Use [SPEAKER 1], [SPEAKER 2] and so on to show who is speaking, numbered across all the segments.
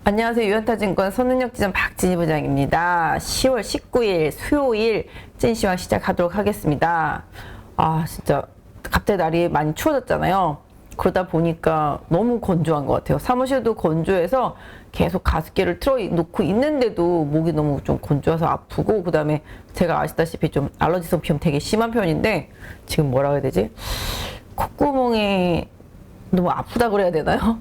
[SPEAKER 1] 안녕하세요. 유한타증권 손은혁지점 박진희 부장입니다. 10월 19일 수요일 찐시황 시작하도록 하겠습니다. 진짜 갑자기 날이 많이 추워졌잖아요. 그러다 보니까 너무 건조한 것 같아요. 사무실도 건조해서 계속 가습기를 틀어놓고 있는데도 목이 너무 좀 건조해서 아프고, 그 다음에 제가 아시다시피 좀 알러지성 비염 되게 심한 편인데, 지금 뭐라 해야 되지? 콧구멍이 너무 아프다 그래야 되나요?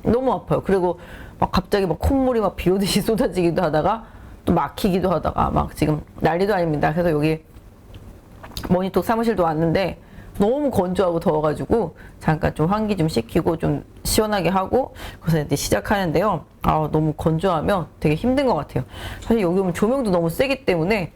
[SPEAKER 1] 너무 아파요. 그리고 막 갑자기 막 콧물이 막 비 오듯이 쏟아지기도 하다가 또 막히기도 하다가 막 지금 난리도 아닙니다. 그래서 여기 머니톡 사무실도 왔는데 너무 건조하고 더워가지고 잠깐 좀 환기 좀 시키고 좀 시원하게 하고 그래서 이제 시작하는데요. 너무 건조하면 되게 힘든 것 같아요. 사실 여기 오면 조명도 너무 세기 때문에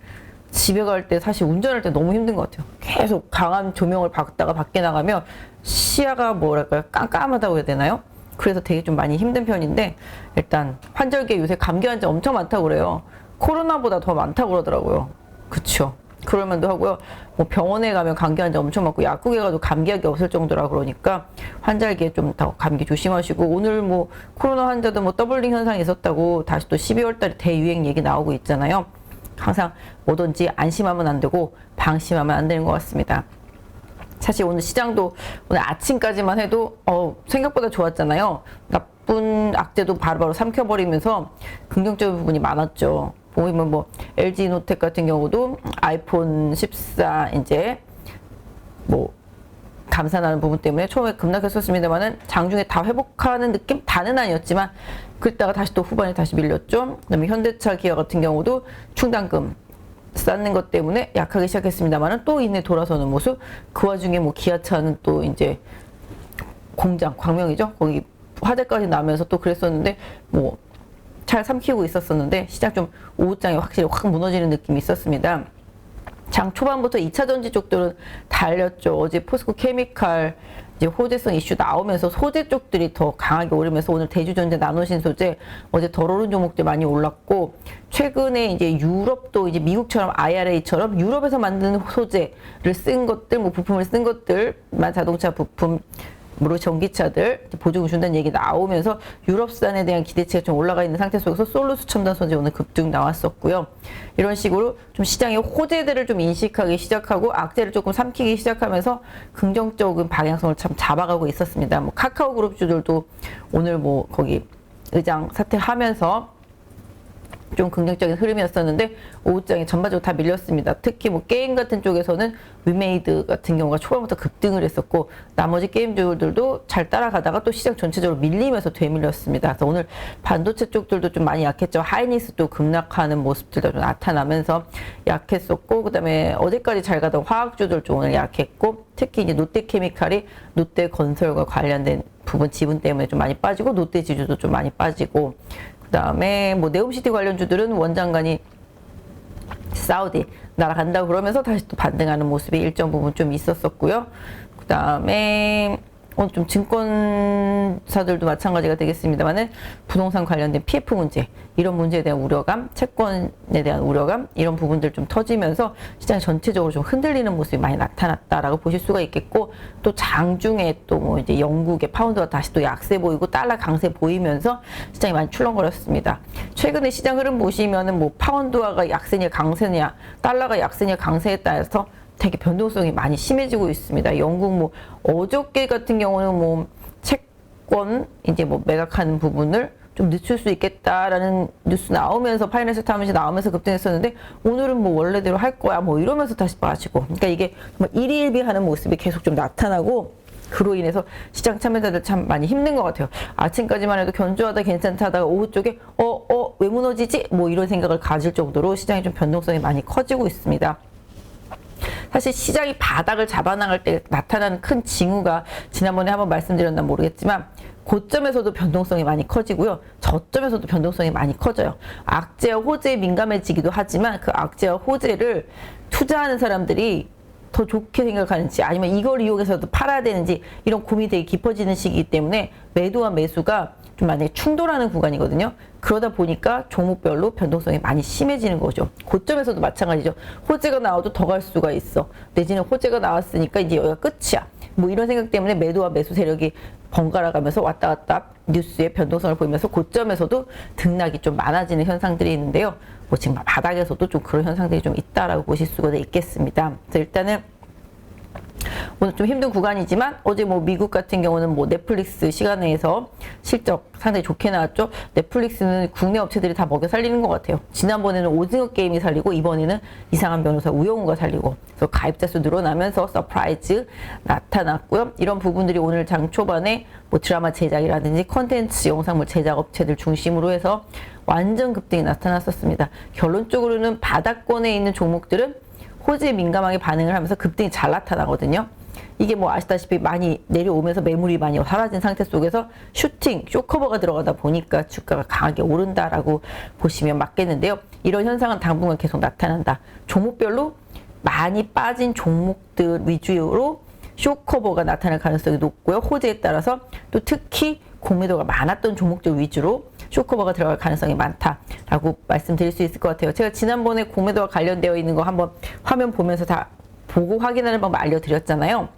[SPEAKER 1] 집에 갈 때 사실 운전할 때 너무 힘든 것 같아요. 계속 강한 조명을 받다가 밖에 나가면 시야가 뭐랄까요? 깜깜하다고 해야 되나요? 그래서 되게 좀 많이 힘든 편인데, 일단 환절기에 요새 감기 환자 엄청 많다고 그래요. 코로나보다 더 많다고 그러더라고요. 그쵸? 그럴 만도 하고요. 뭐 병원에 가면 감기 환자 엄청 많고 약국에 가도 감기약이 없을 정도라 그러니까 환절기에 좀 더 감기 조심하시고, 오늘 뭐 코로나 환자도 뭐 더블링 현상이 있었다고 다시 또 12월 달에 대유행 얘기 나오고 있잖아요. 항상 뭐든지 안심하면 안 되고 방심하면 안 되는 것 같습니다. 사실 오늘 시장도 오늘 아침까지만 해도 생각보다 좋았잖아요. 나쁜 악재도 바로바로 삼켜버리면서 긍정적인 부분이 많았죠. 보면 뭐 LG노텍 같은 경우도 아이폰 14 이제 뭐 감산하는 부분 때문에 처음에 급락했었습니다만은 장중에 다 회복하는 느낌? 다는 아니었지만 그랬다가 다시 또 후반에 다시 밀렸죠. 그다음에 현대차, 기아 같은 경우도 충당금 쌓는 것 때문에 약하게 시작했습니다만은 또 이내 돌아서는 모습. 그 와중에 뭐 기아차는 또 이제 공장 광명이죠. 거기 화재까지 나면서 또 그랬었는데 뭐 잘 삼키고 있었었는데 시장 좀 오후장에 확실히 확 무너지는 느낌이 있었습니다. 장 초반부터 2차 전지 쪽들은 달렸죠. 어제 포스코 케미칼 이제 호재성 이슈 나오면서 소재 쪽들이 더 강하게 오르면서 오늘 대주전자 나노신 소재 어제 덜 오른 종목들 많이 올랐고, 최근에 이제 유럽도 이제 미국처럼 IRA처럼 유럽에서 만드는 소재를 쓴 것들, 뭐 부품을 쓴 것들만 자동차 부품 무료 전기차들 보조금 준다는 얘기 나오면서 유럽산에 대한 기대치가 좀 올라가 있는 상태 속에서 솔루스 첨단 소재 오늘 급등 나왔었고요. 이런 식으로 좀 시장의 호재들을 좀 인식하기 시작하고 악재를 조금 삼키기 시작하면서 긍정적인 방향성을 참 잡아가고 있었습니다. 뭐 카카오 그룹주들도 오늘 뭐 거기 의장 사퇴하면서 좀 긍정적인 흐름이었었는데 오후장에 전반적으로 다 밀렸습니다. 특히 뭐 게임 같은 쪽에서는 위메이드 같은 경우가 초반부터 급등을 했었고, 나머지 게임주들도 잘 따라가다가 또 시장 전체적으로 밀리면서 되밀렸습니다. 그래서 오늘 반도체 쪽들도 좀 많이 약했죠. 하이닉스도 급락하는 모습들도 좀 나타나면서 약했었고, 그 다음에 어제까지 잘 가던 화학주들 좀 오늘 약했고, 특히 이제 롯데케미칼이 롯데건설과 관련된 부분 지분 때문에 좀 많이 빠지고, 롯데지주도 좀 많이 빠지고, 그 다음에 뭐 네옴시티 관련주들은 원장관이 사우디 날아간다고 그러면서 다시 또 반등하는 모습이 일정 부분 좀 있었었고요. 그 다음에 오늘 좀 증권사들도 마찬가지가 되겠습니다만은 부동산 관련된 PF 문제, 이런 문제에 대한 우려감, 채권에 대한 우려감, 이런 부분들 좀 터지면서 시장 전체적으로 좀 흔들리는 모습이 많이 나타났다라고 보실 수가 있겠고, 또 장중에 또 뭐 이제 영국의 파운드가 다시 또 약세 보이고 달러 강세 보이면서 시장이 많이 출렁거렸습니다. 최근에 시장 흐름 보시면은 뭐 파운드화가 약세냐 강세냐, 달러가 약세냐 강세에 따라서 되게 변동성이 많이 심해지고 있습니다. 영국 뭐 어저께 같은 경우는 뭐 채권 이제 뭐 매각하는 부분을 좀 늦출 수 있겠다라는 뉴스 나오면서 파이낸셜 타임즈 나오면서 급등했었는데, 오늘은 뭐 원래대로 할 거야 뭐 이러면서 다시 빠지고, 그러니까 이게 정말 일희일비하는 모습이 계속 좀 나타나고, 그로 인해서 시장 참여자들 참 많이 힘든 것 같아요. 아침까지만 해도 견조하다 괜찮다 하다가 오후 쪽에 왜 무너지지? 뭐 이런 생각을 가질 정도로 시장이 좀 변동성이 많이 커지고 있습니다. 사실 시장이 바닥을 잡아나갈 때 나타나는 큰 징후가 지난번에 한번 말씀드렸나 모르겠지만 고점에서도 변동성이 많이 커지고요. 저점에서도 변동성이 많이 커져요. 악재와 호재에 민감해지기도 하지만 그 악재와 호재를 투자하는 사람들이 더 좋게 생각하는지 아니면 이걸 이용해서도 팔아야 되는지 이런 고민이 되게 깊어지는 시기이기 때문에 매도와 매수가 좀 만약에 충돌하는 구간이거든요. 그러다 보니까 종목별로 변동성이 많이 심해지는 거죠. 고점에서도 마찬가지죠. 호재가 나와도 더 갈 수가 있어. 내지는 호재가 나왔으니까 이제 여기가 끝이야. 뭐 이런 생각 때문에 매도와 매수 세력이 번갈아 가면서 왔다 갔다 뉴스의 변동성을 보이면서 고점에서도 등락이 좀 많아지는 현상들이 있는데요. 뭐 지금 바닥에서도 좀 그런 현상들이 좀 있다라고 보실 수가 있겠습니다. 그래서 일단은 오늘 좀 힘든 구간이지만 어제 뭐 미국 같은 경우는 뭐 넷플릭스 시간에서 실적 상당히 좋게 나왔죠. 넷플릭스는 국내 업체들이 다 먹여 살리는 것 같아요. 지난번에는 오징어 게임이 살리고 이번에는 이상한 변호사 우영우가 살리고, 그래서 가입자 수 늘어나면서 서프라이즈 나타났고요. 이런 부분들이 오늘 장 초반에 뭐 드라마 제작이라든지 컨텐츠 영상물 제작 업체들 중심으로 해서 완전 급등이 나타났었습니다. 결론적으로는 바닥권에 있는 종목들은 호재에 민감하게 반응을 하면서 급등이 잘 나타나거든요. 이게 뭐 아시다시피 많이 내려오면서 매물이 많이 사라진 상태 속에서 슈팅, 쇼커버가 들어가다 보니까 주가가 강하게 오른다라고 보시면 맞겠는데요. 이런 현상은 당분간 계속 나타난다. 종목별로 많이 빠진 종목들 위주로 쇼커버가 나타날 가능성이 높고요. 호재에 따라서 또 특히 공매도가 많았던 종목들 위주로 쇼커버가 들어갈 가능성이 많다라고 말씀드릴 수 있을 것 같아요. 제가 지난번에 공매도와 관련되어 있는 거 한번 화면 보면서 다 보고 확인하는 방법 알려드렸잖아요.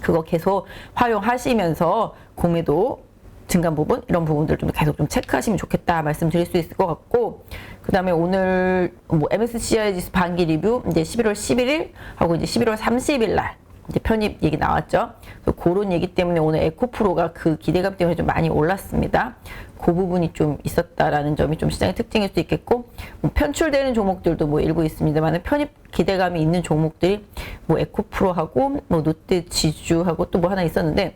[SPEAKER 1] 그거 계속 활용하시면서 공매도 증감 부분 이런 부분들 좀 계속 좀 체크하시면 좋겠다 말씀드릴 수 있을 것 같고, 그 다음에 오늘 뭐 MSCI 지수 반기 리뷰 이제 11월 11일 하고 이제 11월 30일 날 이제 편입 얘기 나왔죠. 그래서 그런 얘기 때문에 오늘 에코프로가 그 기대감 때문에 좀 많이 올랐습니다. 그 부분이 좀 있었다라는 점이 좀 시장의 특징일 수 있겠고, 뭐 편출되는 종목들도 뭐 일부 있습니다만 편입 기대감이 있는 종목들이 뭐 에코프로하고 뭐 롯데 지주하고 또 뭐 하나 있었는데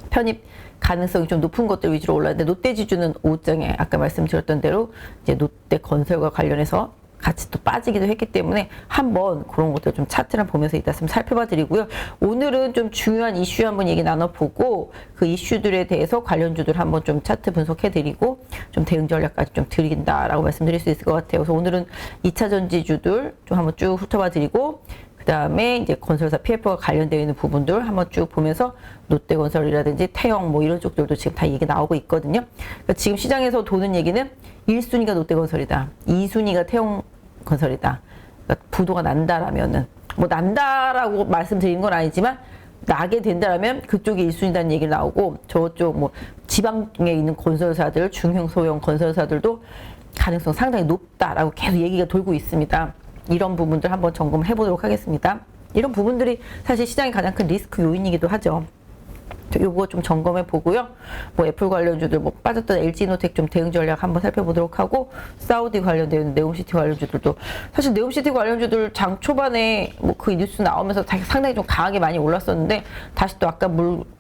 [SPEAKER 1] 편입 가능성이 좀 높은 것들 위주로 올랐는데, 롯데 지주는 오후장에 아까 말씀드렸던 대로 이제 롯데 건설과 관련해서 같이 또 빠지기도 했기 때문에 한번 그런 것들 좀 차트를 보면서 이따 좀 살펴봐 드리고요. 오늘은 좀 중요한 이슈 한번 얘기 나눠보고 그 이슈들에 대해서 관련주들 한번 좀 차트 분석해 드리고 좀 대응 전략까지 좀 드린다라고 말씀드릴 수 있을 것 같아요. 그래서 오늘은 2차 전지주들 좀 한번 쭉 훑어봐 드리고, 그 다음에 이제 건설사 PF와 관련되어 있는 부분들 한번 쭉 보면서 롯데건설이라든지 태영 뭐 이런 쪽들도 지금 다 얘기 나오고 있거든요. 그러니까 지금 시장에서 도는 얘기는 1순위가 롯데건설이다, 2순위가 태영건설이다. 그러니까 부도가 난다라면은 뭐 난다라고 말씀드리는 건 아니지만 나게 된다라면 그쪽이 1순위라는 얘기 나오고, 저쪽 뭐 지방에 있는 건설사들 중형 소형 건설사들도 가능성 상당히 높다라고 계속 얘기가 돌고 있습니다. 이런 부분들 한번 점검을 해보도록 하겠습니다. 이런 부분들이 사실 시장의 가장 큰 리스크 요인이기도 하죠. 요거 좀 점검해 보고요. 뭐 애플 관련주들 뭐 빠졌던 LG노텍 좀 대응 전략 한번 살펴보도록 하고, 사우디 관련된 네옴시티 관련주들도 사실 네옴시티 관련주들 장 초반에 뭐 그 뉴스 나오면서 상당히 좀 강하게 많이 올랐었는데 다시 또 아까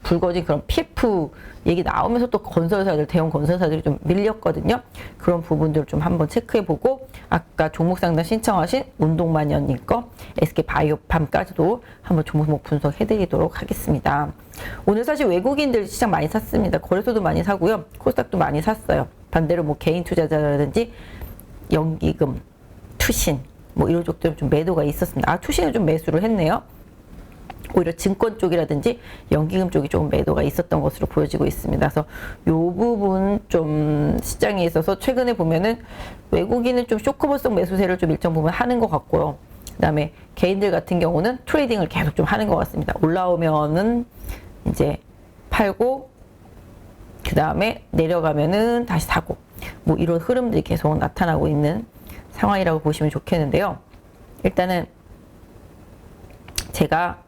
[SPEAKER 1] 불거진 그런 PF 얘기 나오면서 또 건설사들 대형 건설사들이 좀 밀렸거든요. 그런 부분들 좀 한번 체크해 보고, 아까 종목 상담 신청하신 운동만연님 거 SK바이오팜까지도 한번 종목 분석해 드리도록 하겠습니다. 오늘 사실 외국인들 시장 많이 샀습니다. 거래소도 많이 사고요. 코스닥도 많이 샀어요. 반대로 뭐 개인 투자자라든지 연기금, 투신 뭐 이런 쪽들 좀 매도가 있었습니다. 투신은 좀 매수를 했네요. 오히려 증권 쪽이라든지 연기금 쪽이 조금 매도가 있었던 것으로 보여지고 있습니다. 그래서 이 부분 좀 시장에 있어서 최근에 보면은 외국인은 좀 쇼커버성 매수세를 좀 일정 부분 하는 것 같고요. 그 다음에 개인들 같은 경우는 트레이딩을 계속 좀 하는 것 같습니다. 올라오면은 이제 팔고, 그 다음에 내려가면은 다시 사고, 뭐 이런 흐름들이 계속 나타나고 있는 상황이라고 보시면 좋겠는데요. 일단은 제가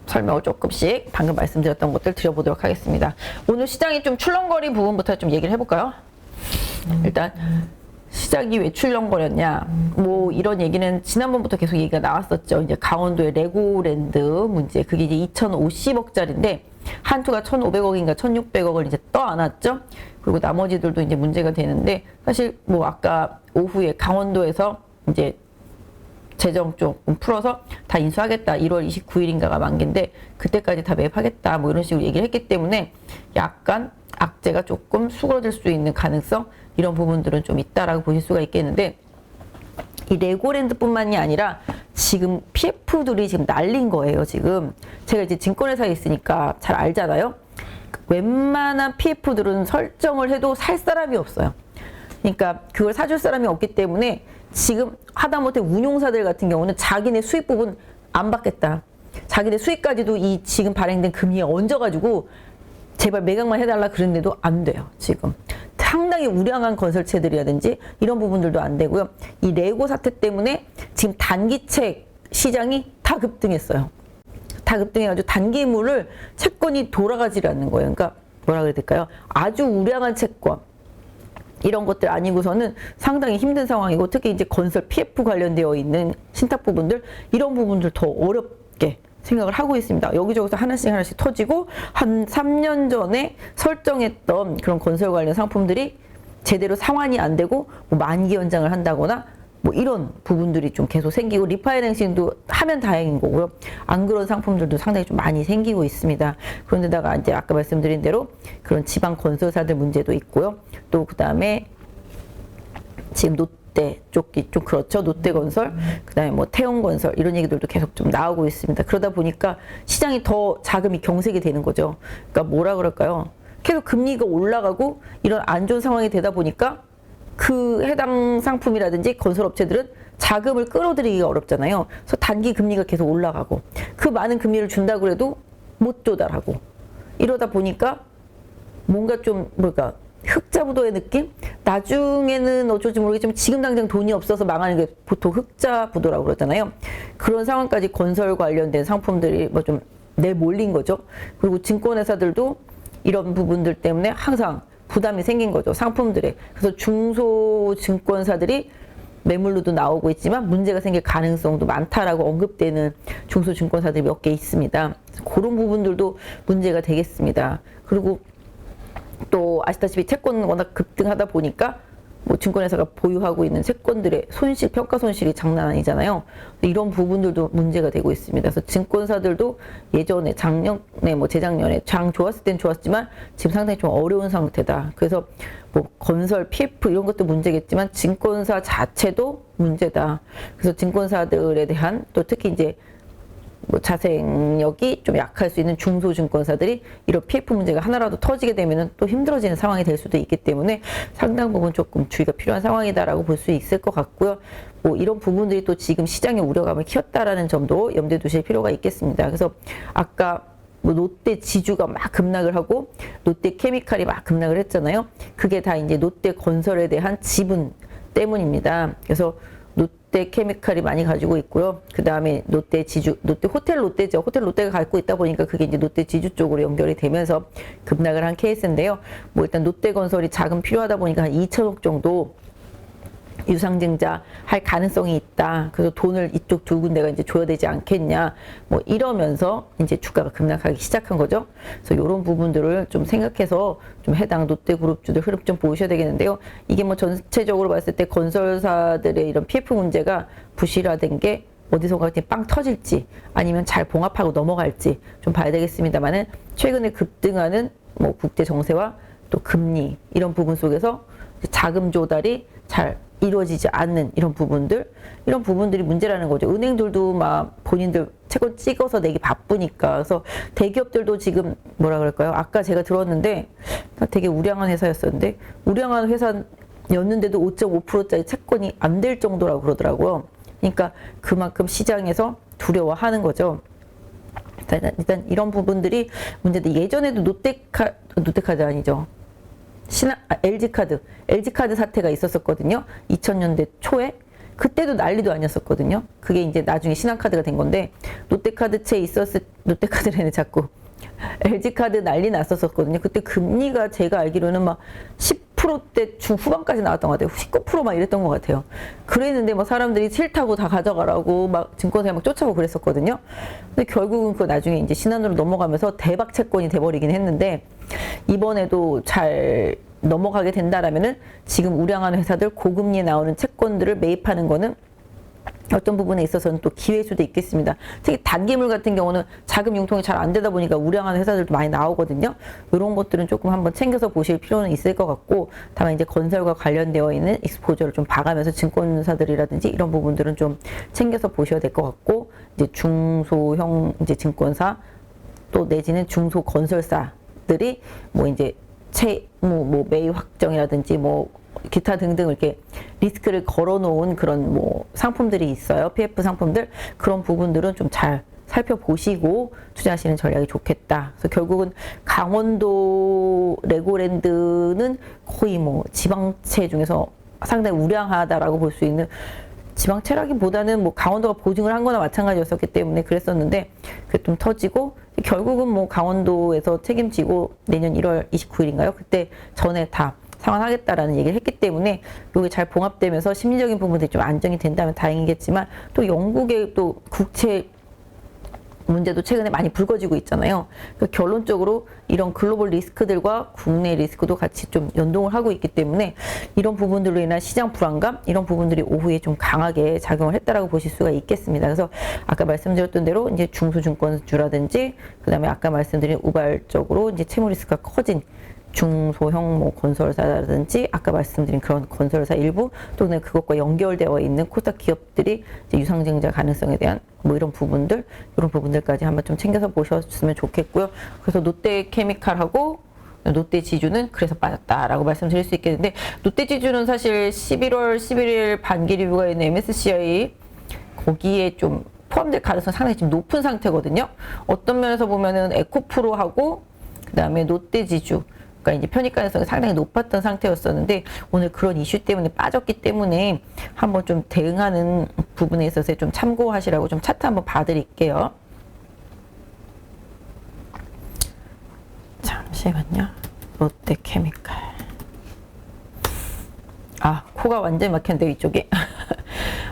[SPEAKER 1] 설명을 조금씩 방금 말씀드렸던 것들 드려보도록 하겠습니다. 오늘 시장이 좀 출렁거린 부분부터 좀 얘기를 해볼까요? 일단 시장이 왜 출렁거렸냐, 뭐 이런 얘기는 지난번부터 계속 얘기가 나왔었죠. 이제 강원도의 레고랜드 문제, 그게 이제 2,050억짜리인데 한투가 1,500억인가 1,600억을 이제 떠안았죠. 그리고 나머지들도 이제 문제가 되는데, 사실 뭐 아까 오후에 강원도에서 이제 재정 조금 풀어서 다 인수하겠다, 1월 29일인가가 만기인데 그때까지 다 매입하겠다 뭐 이런 식으로 얘기를 했기 때문에 약간 악재가 조금 수그러들 수 있는 가능성, 이런 부분들은 좀 있다라고 보실 수가 있겠는데, 이 레고랜드뿐만이 아니라 지금 PF들이 지금 날린 거예요. 지금 제가 이제 증권회사에 있으니까 잘 알잖아요. 웬만한 PF들은 설정을 해도 살 사람이 없어요. 그러니까 그걸 사줄 사람이 없기 때문에 지금 하다못해 운용사들 같은 경우는 자기네 수익 부분 안 받겠다, 자기네 수익까지도 이 지금 발행된 금리에 얹어가지고 제발 매각만 해달라 그랬는데도 안 돼요. 지금 상당히 우량한 건설체들이라든지 이런 부분들도 안 되고요. 이 레고 사태 때문에 지금 단기채 시장이 다 급등했어요. 다 급등해가지고 단기물을 채권이 돌아가지 않는 거예요. 그러니까 뭐라 그래야 될까요? 아주 우량한 채권 이런 것들 아니고서는 상당히 힘든 상황이고, 특히 이제 건설 PF 관련되어 있는 신탁 부분들, 이런 부분들 더 어렵게 생각을 하고 있습니다. 여기저기서 하나씩 터지고, 한 3년 전에 설정했던 그런 건설 관련 상품들이 제대로 상환이 안 되고 뭐 만기 연장을 한다거나 뭐 이런 부분들이 좀 계속 생기고, 리파이낸싱도 하면 다행인 거고요. 안 그런 상품들도 상당히 좀 많이 생기고 있습니다. 그런데다가 이제 아까 말씀드린 대로 그런 지방 건설사들 문제도 있고요. 또 그 다음에 지금 롯데 쪽이 좀 그렇죠. 롯데건설, 그 다음에 뭐 태용건설 이런 얘기들도 계속 좀 나오고 있습니다. 그러다 보니까 시장이 더 자금이 경색이 되는 거죠. 그러니까 뭐라 그럴까요? 계속 금리가 올라가고 이런 안 좋은 상황이 되다 보니까 그 해당 상품이라든지 건설업체들은 자금을 끌어들이기가 어렵잖아요. 그래서 단기 금리가 계속 올라가고, 그 많은 금리를 준다고 해도 못 조달하고, 이러다 보니까 뭔가 좀 뭐랄까 흑자부도의 느낌? 나중에는 어쩔지 모르겠지만 지금 당장 돈이 없어서 망하는 게 보통 흑자부도라고 그러잖아요. 그런 상황까지 건설 관련된 상품들이 뭐 좀 내몰린 거죠. 그리고 증권회사들도 이런 부분들 때문에 항상 부담이 생긴 거죠, 상품들에. 그래서 중소증권사들이 매물로도 나오고 있지만 문제가 생길 가능성도 많다라고 언급되는 중소증권사들이 몇 개 있습니다. 그런 부분들도 문제가 되겠습니다. 그리고 또 아시다시피 채권 워낙 급등하다 보니까 뭐 증권회사가 보유하고 있는 채권들의 손실, 평가 손실이 장난 아니잖아요. 이런 부분들도 문제가 되고 있습니다. 그래서 증권사들도 예전에 작년에 뭐 재작년에 장 좋았을 땐 좋았지만 지금 상당히 좀 어려운 상태다. 그래서 뭐 건설 PF 이런 것도 문제겠지만 증권사 자체도 문제다. 그래서 증권사들에 대한, 또 특히 이제 뭐 자생력이 좀 약할 수 있는 중소증권사들이 이런 PF 문제가 하나라도 터지게 되면 또 힘들어지는 상황이 될 수도 있기 때문에 상당 부분 조금 주의가 필요한 상황이다라고 볼 수 있을 것 같고요. 뭐 이런 부분들이 또 지금 시장의 우려감을 키웠다라는 점도 염두에 두실 필요가 있겠습니다. 그래서 아까 뭐 롯데 지주가 막 급락을 하고 롯데 케미칼이 막 급락을 했잖아요. 그게 다 이제 롯데 건설에 대한 지분 때문입니다. 그래서 롯데 케미칼이 많이 가지고 있고요. 그 다음에 롯데 지주, 롯데 호텔 롯데죠. 호텔 롯데가 갖고 있다 보니까 그게 이제 롯데 지주 쪽으로 연결이 되면서 급락을 한 케이스인데요. 뭐 일단 롯데건설이 자금 필요하다 보니까 한 2천억 정도 유상증자 할 가능성이 있다. 그래서 돈을 이쪽 두 군데가 이제 줘야 되지 않겠냐. 뭐 이러면서 이제 주가가 급락하기 시작한 거죠. 그래서 이런 부분들을 좀 생각해서 좀 해당 롯데그룹주들 흐름 좀 보셔야 되겠는데요. 이게 뭐 전체적으로 봤을 때 건설사들의 이런 PF 문제가 부실화된 게 어디선가 빵 터질지 아니면 잘 봉합하고 넘어갈지 좀 봐야 되겠습니다만은, 최근에 급등하는 뭐 국제 정세와 또 금리 이런 부분 속에서 자금 조달이 잘 이루어지지 않는 이런 부분들이 문제라는 거죠. 은행들도 막 본인들 채권 찍어서 내기 바쁘니까. 그래서 대기업들도 지금 뭐라 그럴까요? 아까 제가 들었는데 되게 우량한 회사였었는데, 우량한 회사였는데도 5.5%짜리 채권이 안 될 정도라고 그러더라고요. 그러니까 그만큼 시장에서 두려워하는 거죠. 일단 이런 부분들이 문제인데, 예전에도 롯데카드 아니죠. LG카드 사태가 있었었거든요. 2000년대 초에. 그때도 난리도 아니었었거든요. 그게 이제 나중에 신한카드가 된 건데, 롯데카드래네 자꾸. LG카드 난리 났었거든요. 그때 금리가 제가 알기로는 막 10%대 중후반까지 나왔던 것 같아요. 19% 막 이랬던 것 같아요. 그랬는데 뭐 사람들이 싫다고 다 가져가라고 막 증권사에 막 쫓아오고 그랬었거든요. 근데 결국은 그 나중에 이제 신한으로 넘어가면서 대박 채권이 돼버리긴 했는데, 이번에도 잘 넘어가게 된다라면은 지금 우량한 회사들, 고금리에 나오는 채권들을 매입하는 거는 어떤 부분에 있어서는 또 기회일 수도 있겠습니다. 특히 단기물 같은 경우는 자금 융통이 잘 안 되다 보니까 우량한 회사들도 많이 나오거든요. 이런 것들은 조금 한번 챙겨서 보실 필요는 있을 것 같고, 다만 이제 건설과 관련되어 있는 익스포저를 좀 봐가면서 증권사들이라든지 이런 부분들은 좀 챙겨서 보셔야 될 것 같고, 이제 중소형 이제 증권사 또 내지는 중소건설사들이 뭐 이제 채무 뭐 매입 확정이라든지 뭐 기타 등등 이렇게 리스크를 걸어놓은 그런 뭐 상품들이 있어요. PF 상품들. 그런 부분들은 좀 잘 살펴보시고 투자하시는 전략이 좋겠다. 그래서 결국은 강원도 레고랜드는 거의 뭐 지방채 중에서 상당히 우량하다라고 볼 수 있는, 지방채라기보다는 뭐 강원도가 보증을 한 거나 마찬가지였었기 때문에 그랬었는데 그게 좀 터지고 결국은 뭐 강원도에서 책임지고 내년 1월 29일인가요? 그때 전에 다 상환하겠다라는 얘기를 했기 때문에 이게 잘 봉합되면서 심리적인 부분들이 좀 안정이 된다면 다행이겠지만, 또 영국의 또 국채 문제도 최근에 많이 불거지고 있잖아요. 그러니까 결론적으로 이런 글로벌 리스크들과 국내 리스크도 같이 좀 연동을 하고 있기 때문에 이런 부분들로 인한 시장 불안감, 이런 부분들이 오후에 좀 강하게 작용을 했다라고 보실 수가 있겠습니다. 그래서 아까 말씀드렸던 대로 이제 중소증권주라든지, 그다음에 아까 말씀드린 우발적으로 이제 채무 리스크가 커진 중소형 뭐 건설사라든지, 아까 말씀드린 그런 건설사 일부, 또는 그것과 연결되어 있는 코스닥 기업들이 이제 유상증자 가능성에 대한 뭐 이런 부분들까지 한번 좀 챙겨서 보셨으면 좋겠고요. 그래서 롯데케미칼하고 롯데지주는 그래서 빠졌다라고 말씀드릴 수 있겠는데, 롯데지주는 사실 11월 11일 반기 리뷰가 있는 MSCI 거기에 좀 포함될 가능성이 상당히 지금 높은 상태거든요. 어떤 면에서 보면은 에코프로하고 그다음에 롯데지주, 그러니까 이제 편입 가능성이 상당히 높았던 상태였었는데 오늘 그런 이슈 때문에 빠졌기 때문에 한번 좀 대응하는 부분에 있어서 좀 참고하시라고 좀 차트 한번 봐드릴게요. 잠시만요. 롯데케미칼. 아, 코가 완전히 막혔는데 이쪽에.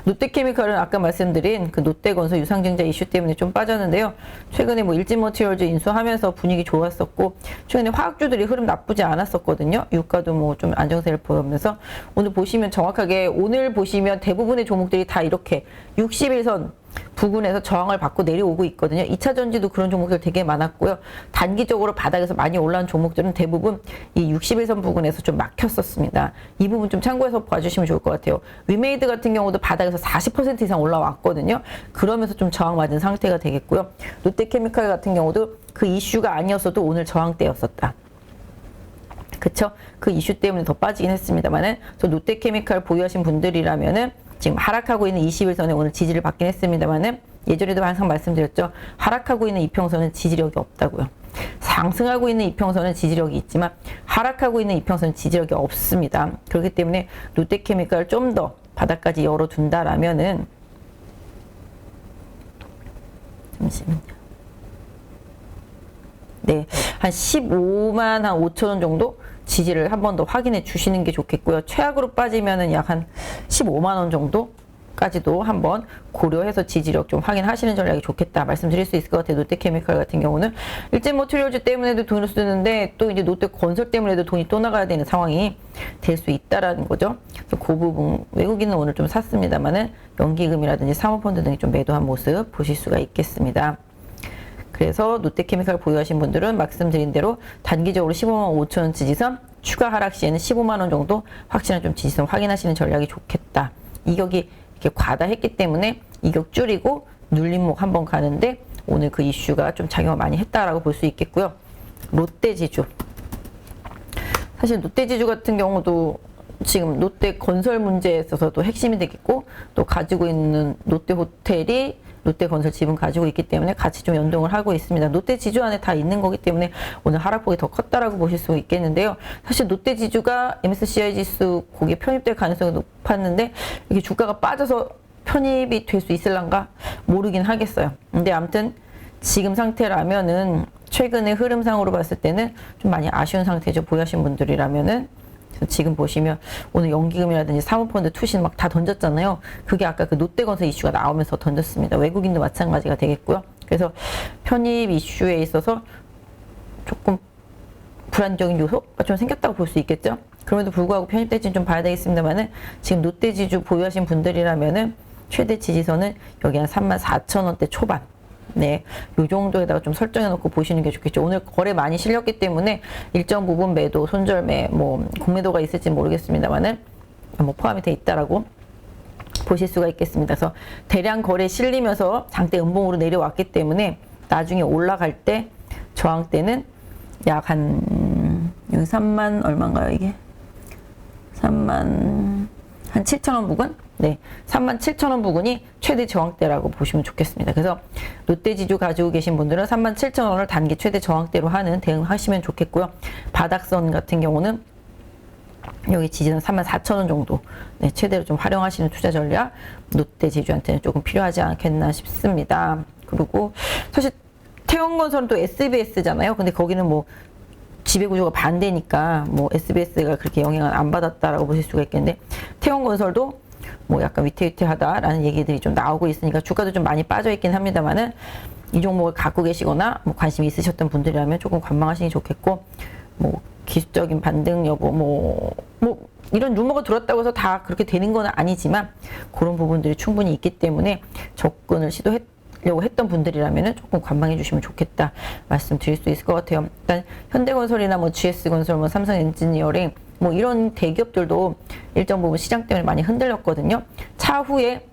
[SPEAKER 1] 롯데케미칼은 아까 말씀드린 그 롯데건설 유상증자 이슈 때문에 좀 빠졌는데요. 최근에 뭐 일진머티리얼즈 인수하면서 분위기 좋았었고, 최근에 화학주들이 흐름 나쁘지 않았었거든요. 유가도 뭐 좀 안정세를 보이면서 오늘 보시면 정확하게, 오늘 보시면 대부분의 종목들이 다 이렇게 61선 부근에서 저항을 받고 내려오고 있거든요. 2차 전지도 그런 종목들 되게 많았고요. 단기적으로 바닥에서 많이 올라온 종목들은 대부분 이 61선 부근에서 좀 막혔었습니다. 이 부분 좀 참고해서 봐주시면 좋을 것 같아요. 위메이드 같은 경우도 바닥에서 40% 이상 올라왔거든요. 그러면서 좀 저항 맞은 상태가 되겠고요. 롯데케미칼 같은 경우도 그 이슈가 아니었어도 오늘 저항대였었다. 그쵸? 그 이슈 때문에 더 빠지긴 했습니다만은, 저 롯데케미칼 보유하신 분들이라면은 지금 하락하고 있는 21선에 오늘 지지를 받긴 했습니다만은, 예전에도 항상 말씀드렸죠. 하락하고 있는 이평선은 지지력이 없다고요. 상승하고 있는 이평선은 지지력이 있지만 하락하고 있는 이평선은 지지력이 없습니다. 그렇기 때문에 롯데케미칼을 좀 더 바닥까지 열어둔다라면은, 잠시만요. 네, 한 15만 한 5천 원 정도 지지를 한 번 더 확인해 주시는 게 좋겠고요. 최악으로 빠지면은 약 한 15만 원 정도까지도 한번 고려해서 지지력 좀 확인하시는 전략이 좋겠다 말씀드릴 수 있을 것 같아요. 롯데케미칼 같은 경우는 일진머티리얼즈 때문에도 돈을 쓰는데 또 이제 롯데건설 때문에도 돈이 또 나가야 되는 상황이 될 수 있다라는 거죠. 그래서 그 부분 외국인은 오늘 좀 샀습니다만은 연기금이라든지 사모펀드 등이 좀 매도한 모습 보실 수가 있겠습니다. 그래서 롯데케미칼 보유하신 분들은 말씀드린 대로 단기적으로 15만 5천 원 지지선, 추가 하락 시에는 15만 원 정도 확실한 좀 지지선 확인하시는 전략이 좋겠다. 이격이 이렇게 과다했기 때문에 이격 줄이고 눌림목 한번 가는데 오늘 그 이슈가 좀 작용을 많이 했다라고 볼 수 있겠고요. 롯데지주. 사실 롯데지주 같은 경우도 지금 롯데건설 문제에 있어서도 핵심이 되겠고, 또 가지고 있는 롯데호텔이 롯데건설 지분 가지고 있기 때문에 같이 좀 연동을 하고 있습니다. 롯데지주 안에 다 있는 거기 때문에 오늘 하락폭이 더 컸다라고 보실 수 있겠는데요. 사실 롯데지주가 MSCI 지수 거기에 편입될 가능성이 높았는데 이게 주가가 빠져서 편입이 될 수 있을란가 모르긴 하겠어요. 근데 아무튼 지금 상태라면은 최근의 흐름상으로 봤을 때는 좀 많이 아쉬운 상태죠. 보유하신 분들이라면은. 지금 보시면 오늘 연기금이라든지 사모펀드 투신 막 다 던졌잖아요. 그게 아까 그 롯데건설 이슈가 나오면서 던졌습니다. 외국인도 마찬가지가 되겠고요. 그래서 편입 이슈에 있어서 조금 불안적인 요소가 좀 생겼다고 볼 수 있겠죠. 그럼에도 불구하고 편입될지는 좀 봐야 되겠습니다만은, 지금 롯데지주 보유하신 분들이라면은 최대 지지선은 여기 한 34,000원대 초반. 네, 요 정도에다가 좀 설정해 놓고 보시는 게 좋겠죠. 오늘 거래 많이 실렸기 때문에 일정 부분 매도, 손절매, 뭐 공매도가 있을지 모르겠습니다만은 뭐 포함이 돼 있다라고 보실 수가 있겠습니다. 그래서 대량 거래 실리면서 장대 음봉으로 내려왔기 때문에 나중에 올라갈 때 저항 때는 약 한 여기 3만 얼마인가요 이게? 3만 한 7,000원 부근? 네, 37,000원 부근이 최대 저항대라고 보시면 좋겠습니다. 그래서 롯데지주 가지고 계신 분들은 37,000원을 단기 최대 저항대로 하는 대응하시면 좋겠고요. 바닥선 같은 경우는 여기 지지는 34,000원 정도, 네, 최대로 좀 활용하시는 투자 전략 롯데지주한테는 조금 필요하지 않겠나 싶습니다. 그리고 사실 태원건설은 또 SBS잖아요. 근데 거기는 뭐 지배구조가 반대니까 뭐 SBS가 그렇게 영향을 안 받았다라고 보실 수가 있겠는데, 태원건설도 뭐 약간 위태위태하다라는 얘기들이 좀 나오고 있으니까 주가도 좀 많이 빠져 있긴 합니다만은, 이 종목을 갖고 계시거나 뭐 관심이 있으셨던 분들이라면 조금 관망하시기 좋겠고, 뭐 기술적인 반등 여부 뭐 이런 루머가 들었다고 해서 다 그렇게 되는 건 아니지만 그런 부분들이 충분히 있기 때문에 접근을 시도하려고 했던 분들이라면 조금 관망해 주시면 좋겠다 말씀드릴 수 있을 것 같아요. 일단 현대건설이나 뭐 GS건설, 뭐 삼성엔지니어링 뭐 이런 대기업들도 일정 부분 시장 때문에 많이 흔들렸거든요. 차후에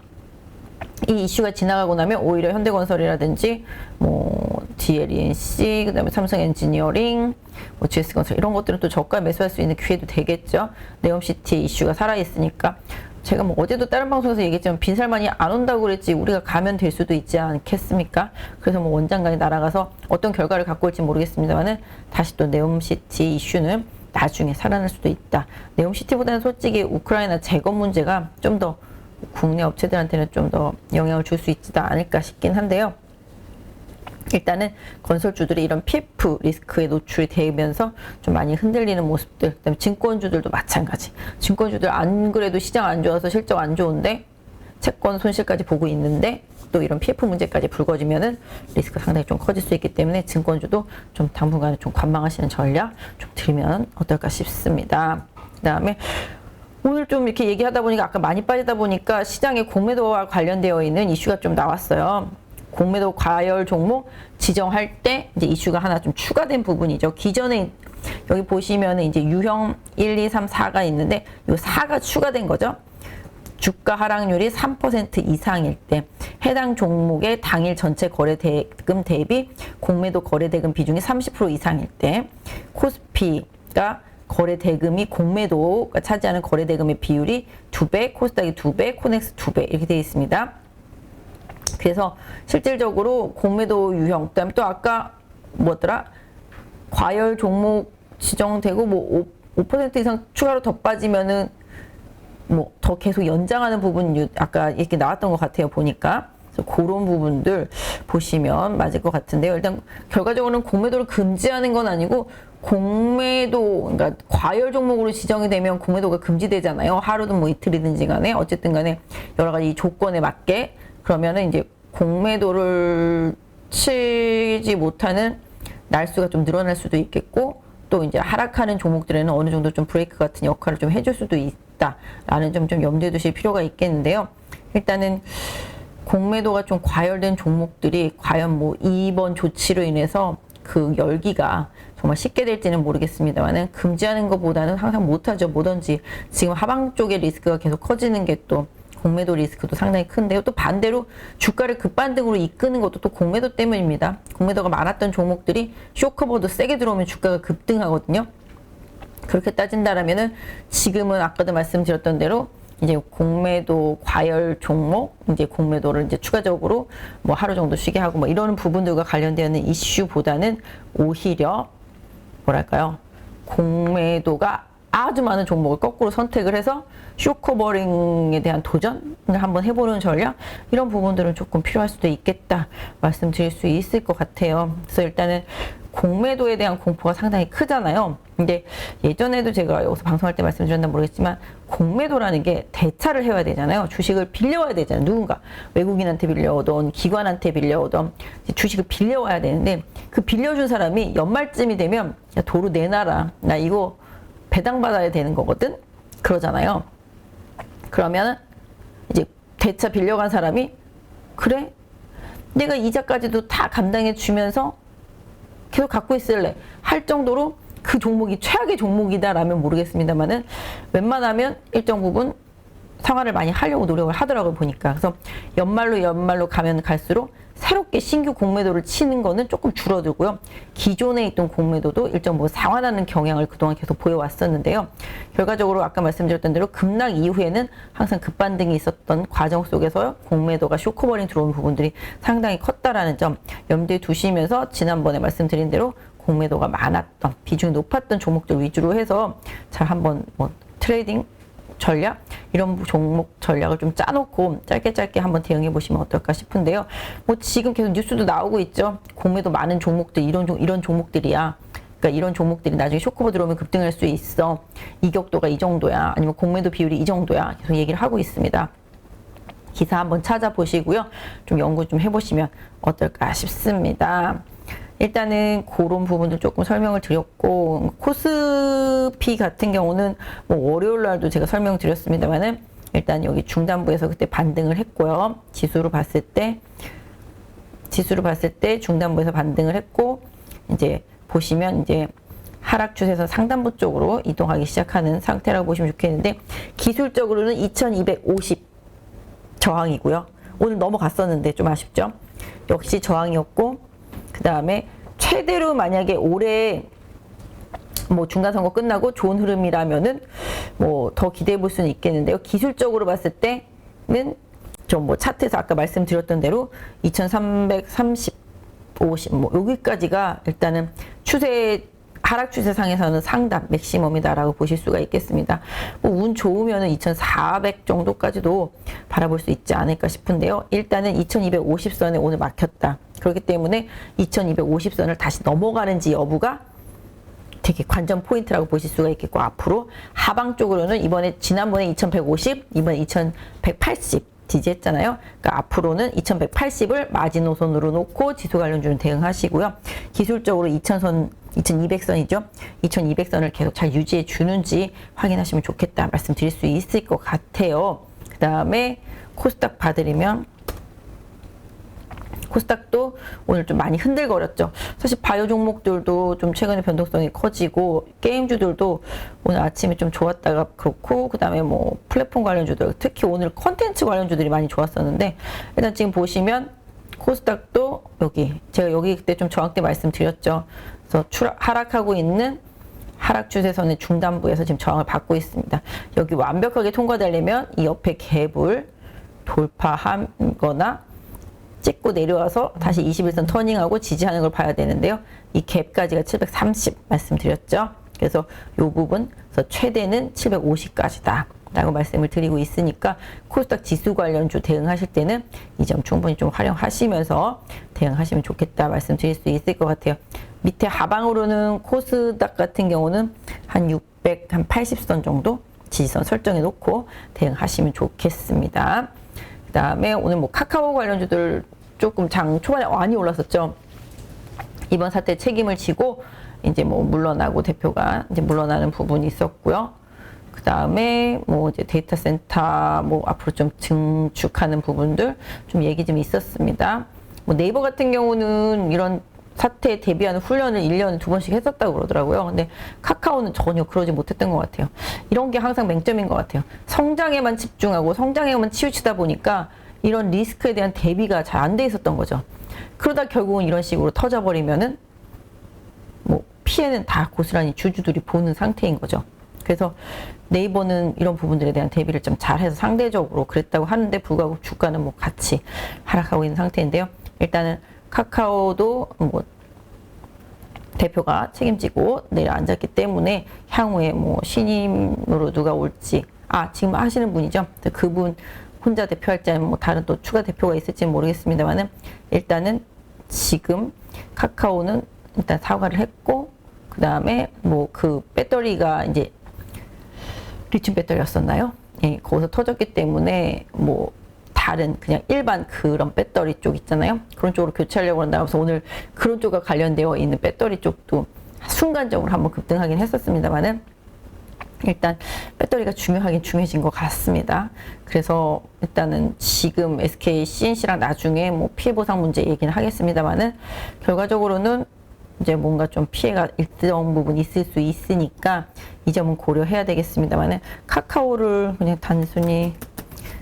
[SPEAKER 1] 이 이슈가 지나가고 나면 오히려 현대건설이라든지 뭐 DLENC, 그다음에 삼성엔지니어링, 뭐 GS건설 이런 것들은 또 저가 매수할 수 있는 기회도 되겠죠. 네옴시티 이슈가 살아있으니까. 제가 뭐 어제도 다른 방송에서 얘기했지만 빈살만이 안 온다고 그랬지 우리가 가면 될 수도 있지 않겠습니까? 그래서 뭐 원장관이 날아가서 어떤 결과를 갖고 올지 모르겠습니다만은 다시 또 네옴시티 이슈는 나중에 살아날 수도 있다. 네옴시티보다는 솔직히 우크라이나 재건 문제가 좀 더 국내 업체들한테는 좀 더 영향을 줄 수 있지 않을까 싶긴 한데요. 일단은 건설주들이 이런 PF 리스크에 노출이 되면서 좀 많이 흔들리는 모습들, 그다음에 증권주들도 마찬가지. 증권주들 안 그래도 시장 안 좋아서 실적 안 좋은데 채권 손실까지 보고 있는데 또 이런 PF 문제까지 불거지면은 리스크 상당히 좀 커질 수 있기 때문에 증권주도 좀 당분간은 좀 관망하시는 전략 좀 들면 어떨까 싶습니다. 그다음에 오늘 좀 이렇게 얘기하다 보니까 아까 많이 빠지다 보니까 시장에 공매도와 관련되어 있는 이슈가 좀 나왔어요. 공매도 과열 종목 지정할 때 이제 이슈가 하나 좀 추가된 부분이죠. 기존에 여기 보시면은 이제 유형 1, 2, 3, 4가 있는데 이 4가 추가된 거죠. 주가 하락률이 3% 이상일 때, 해당 종목의 당일 전체 거래대금 대비 공매도 거래대금 비중이 30% 이상일 때, 코스피가 거래대금이 공매도가 차지하는 거래대금의 비율이 2배, 코스닥이 2배, 코넥스 2배 이렇게 되어 있습니다. 그래서 실질적으로 공매도 유형, 그다음에 또 아까 뭐더라? 과열 종목 지정되고 뭐 5% 이상 추가로 더 빠지면은 뭐 더 계속 연장하는 부분 아까 이렇게 나왔던 것 같아요, 보니까. 그래서 그런 부분들 보시면 맞을 것 같은데요. 일단 결과적으로는 공매도를 금지하는 건 아니고, 공매도, 그러니까 과열 종목으로 지정이 되면 공매도가 금지되잖아요. 하루든 뭐 이틀이든지 간에 어쨌든 간에 여러 가지 조건에 맞게. 그러면은 이제 공매도를 치지 못하는 날수가 좀 늘어날 수도 있겠고, 또 이제 하락하는 종목들에는 어느 정도 좀 브레이크 같은 역할을 좀 해줄 수도 있다라는 좀 염두에 두실 필요가 있겠는데요. 일단은 공매도가 좀 과열된 종목들이 과연 뭐 이번 조치로 인해서 그 열기가 정말 쉽게 될지는 모르겠습니다만은, 금지하는 것보다는 항상 못하죠. 뭐든지 지금 하방 쪽의 리스크가 계속 커지는 게 또 공매도 리스크도 상당히 큰데요. 또 반대로 주가를 급반등으로 이끄는 것도 또 공매도 때문입니다. 공매도가 많았던 종목들이 쇼커버도 세게 들어오면 주가가 급등하거든요. 그렇게 따진다라면은 지금은 아까도 말씀드렸던 대로 이제 공매도 과열 종목, 이제 공매도를 이제 추가적으로 뭐 하루 정도 쉬게 하고 뭐 이런 부분들과 관련되어 있는 이슈보다는 오히려 뭐랄까요? 공매도가 아주 많은 종목을 거꾸로 선택을 해서 쇼커버링에 대한 도전을 한번 해보는 전략, 이런 부분들은 조금 필요할 수도 있겠다 말씀드릴 수 있을 것 같아요. 그래서 일단은 공매도에 대한 공포가 상당히 크잖아요. 근데 예전에도 제가 여기서 방송할 때 말씀드렸나 모르겠지만, 공매도라는 게 대차를 해야 되잖아요. 주식을 빌려와야 되잖아요. 누군가 외국인한테 빌려오던 기관한테 빌려오던 주식을 빌려와야 되는데, 그 빌려준 사람이 연말쯤이 되면 야, 도로 내놔라, 나 이거 배당받아야 되는 거거든, 그러잖아요. 그러면 이제 대차 빌려간 사람이 그래? 내가 이자까지도 다 감당해 주면서 계속 갖고 있을래 할 정도로 그 종목이 최악의 종목이다라면 모르겠습니다만은, 웬만하면 일정 부분 상환을 많이 하려고 노력을 하더라고요, 보니까. 그래서 연말로 가면 갈수록 새롭게 신규 공매도를 치는 거는 조금 줄어들고요. 기존에 있던 공매도도 일정 상환하는 경향을 그동안 계속 보여왔었는데요. 결과적으로 아까 말씀드렸던 대로 급락 이후에는 항상 급반등이 있었던 과정 속에서 공매도가 쇼커버링 들어온 부분들이 상당히 컸다라는 점 염두에 두시면서 지난번에 말씀드린 대로 공매도가 많았던, 비중이 높았던 종목들 위주로 해서 잘 한번 트레이딩 전략, 이런 종목 전략을 좀 짜놓고 짧게 한번 대응해 보시면 어떨까 싶은데요. 지금 계속 뉴스도 나오고 있죠. 공매도 많은 종목들, 이런 종목들이야. 그러니까 이런 종목들이 나중에 쇼크버 들어오면 급등할 수 있어. 이격도가 이 정도야. 아니면 공매도 비율이 이 정도야. 계속 얘기를 하고 있습니다. 기사 한번 찾아보시고요. 좀 연구 좀 해보시면 어떨까 싶습니다. 일단은 그런 부분들 조금 설명을 드렸고, 코스피 같은 경우는 월요일 날도 제가 설명드렸습니다만은 일단 여기 중단부에서 그때 반등을 했고요. 지수로 봤을 때 중단부에서 반등을 했고, 이제 보시면 이제 하락 추세에서 상단부 쪽으로 이동하기 시작하는 상태라고 보시면 좋겠는데, 기술적으로는 2250 저항이고요. 오늘 넘어갔었는데 좀 아쉽죠? 역시 저항이었고, 그 다음에 최대로 만약에 올해 중간 선거 끝나고 좋은 흐름이라면은 더 기대해 볼 수는 있겠는데요. 기술적으로 봤을 때는 좀 차트에서 아까 말씀드렸던 대로 2330, 50 여기까지가 일단은 하락 추세상에서는 상단 맥시멈이다라고 보실 수가 있겠습니다. 운 좋으면은 2400 정도까지도 바라볼 수 있지 않을까 싶은데요. 일단은 2250선에 오늘 막혔다. 그렇기 때문에 2250선을 다시 넘어가는지 여부가 되게 관전 포인트라고 보실 수가 있겠고, 앞으로 하방 쪽으로는 지난번에 2150, 이번에 2180 지지했잖아요. 그러니까 앞으로는 2180을 마지노선으로 놓고 지수 관련주는 대응하시고요. 기술적으로 2200선이죠. 2200선을 계속 잘 유지해 주는지 확인하시면 좋겠다 말씀드릴 수 있을 것 같아요. 그 다음에 코스닥 봐드리면, 코스닥도 오늘 좀 많이 흔들거렸죠. 사실 바이오 종목들도 좀 최근에 변동성이 커지고, 게임주들도 오늘 아침에 좀 좋았다가 그렇고, 그 다음에 플랫폼 관련주들, 특히 오늘 컨텐츠 관련주들이 많이 좋았었는데, 일단 지금 보시면 코스닥도 제가 여기 그때 좀 저항 때 말씀드렸죠. 그래서 하락하고 있는 하락 추세선의 중단부에서 지금 저항을 받고 있습니다. 여기 완벽하게 통과되려면 이 옆에 갭을 돌파하거나 찍고 내려와서 다시 21선 터닝하고 지지하는 걸 봐야 되는데요. 이 갭까지가 730 말씀드렸죠. 그래서 이 부분, 그래서 최대는 750까지다 라고 말씀을 드리고 있으니까, 코스닥 지수 관련주 대응하실 때는 이 점 충분히 좀 활용하시면서 대응하시면 좋겠다 말씀드릴 수 있을 것 같아요. 밑에 하방으로는 코스닥 같은 경우는 한 680선 정도 지지선 설정해 놓고 대응하시면 좋겠습니다. 그 다음에 오늘 카카오 관련주들 조금 장 초반에 많이 올랐었죠. 이번 사태 책임을 지고 이제 물러나고 대표가 이제 물러나는 부분이 있었고요. 그 다음에 이제 데이터 센터 앞으로 좀 증축하는 부분들 좀 얘기 좀 있었습니다. 네이버 같은 경우는 이런 사태에 대비하는 훈련을 1년에 2번씩 했었다고 그러더라고요. 근데 카카오는 전혀 그러지 못했던 것 같아요. 이런 게 항상 맹점인 것 같아요. 성장에만 집중하고 성장에만 치우치다 보니까 이런 리스크에 대한 대비가 잘 안 돼 있었던 거죠. 그러다 결국은 이런 식으로 터져버리면은 피해는 다 고스란히 주주들이 보는 상태인 거죠. 그래서 네이버는 이런 부분들에 대한 대비를 좀 잘해서 상대적으로 그랬다고 하는데 불구하고 주가는 같이 하락하고 있는 상태인데요. 일단은 카카오도 대표가 책임지고 내려앉았기 때문에 향후에 신임으로 누가 올지, 지금 하시는 분이죠. 그분 혼자 대표할지 아니면 다른 또 추가 대표가 있을지는 모르겠습니다만은, 일단은 지금 카카오는 일단 사과를 했고, 그 다음에 그 배터리가 이제 리튬 배터리였었나요? 예, 거기서 터졌기 때문에 다른 그냥 일반 그런 배터리 쪽 있잖아요. 그런 쪽으로 교체하려고 한다. 그래서 오늘 그런 쪽과 관련되어 있는 배터리 쪽도 순간적으로 한번 급등하긴 했었습니다만은, 일단 배터리가 중요하긴 중요해진 것 같습니다. 그래서 일단은 지금 SK CNC랑 나중에 피해 보상 문제 얘기는 하겠습니다만은, 결과적으로는 이제 뭔가 좀 피해가 일정 부분 있을 수 있으니까 이 점은 고려해야 되겠습니다만은, 카카오를 그냥 단순히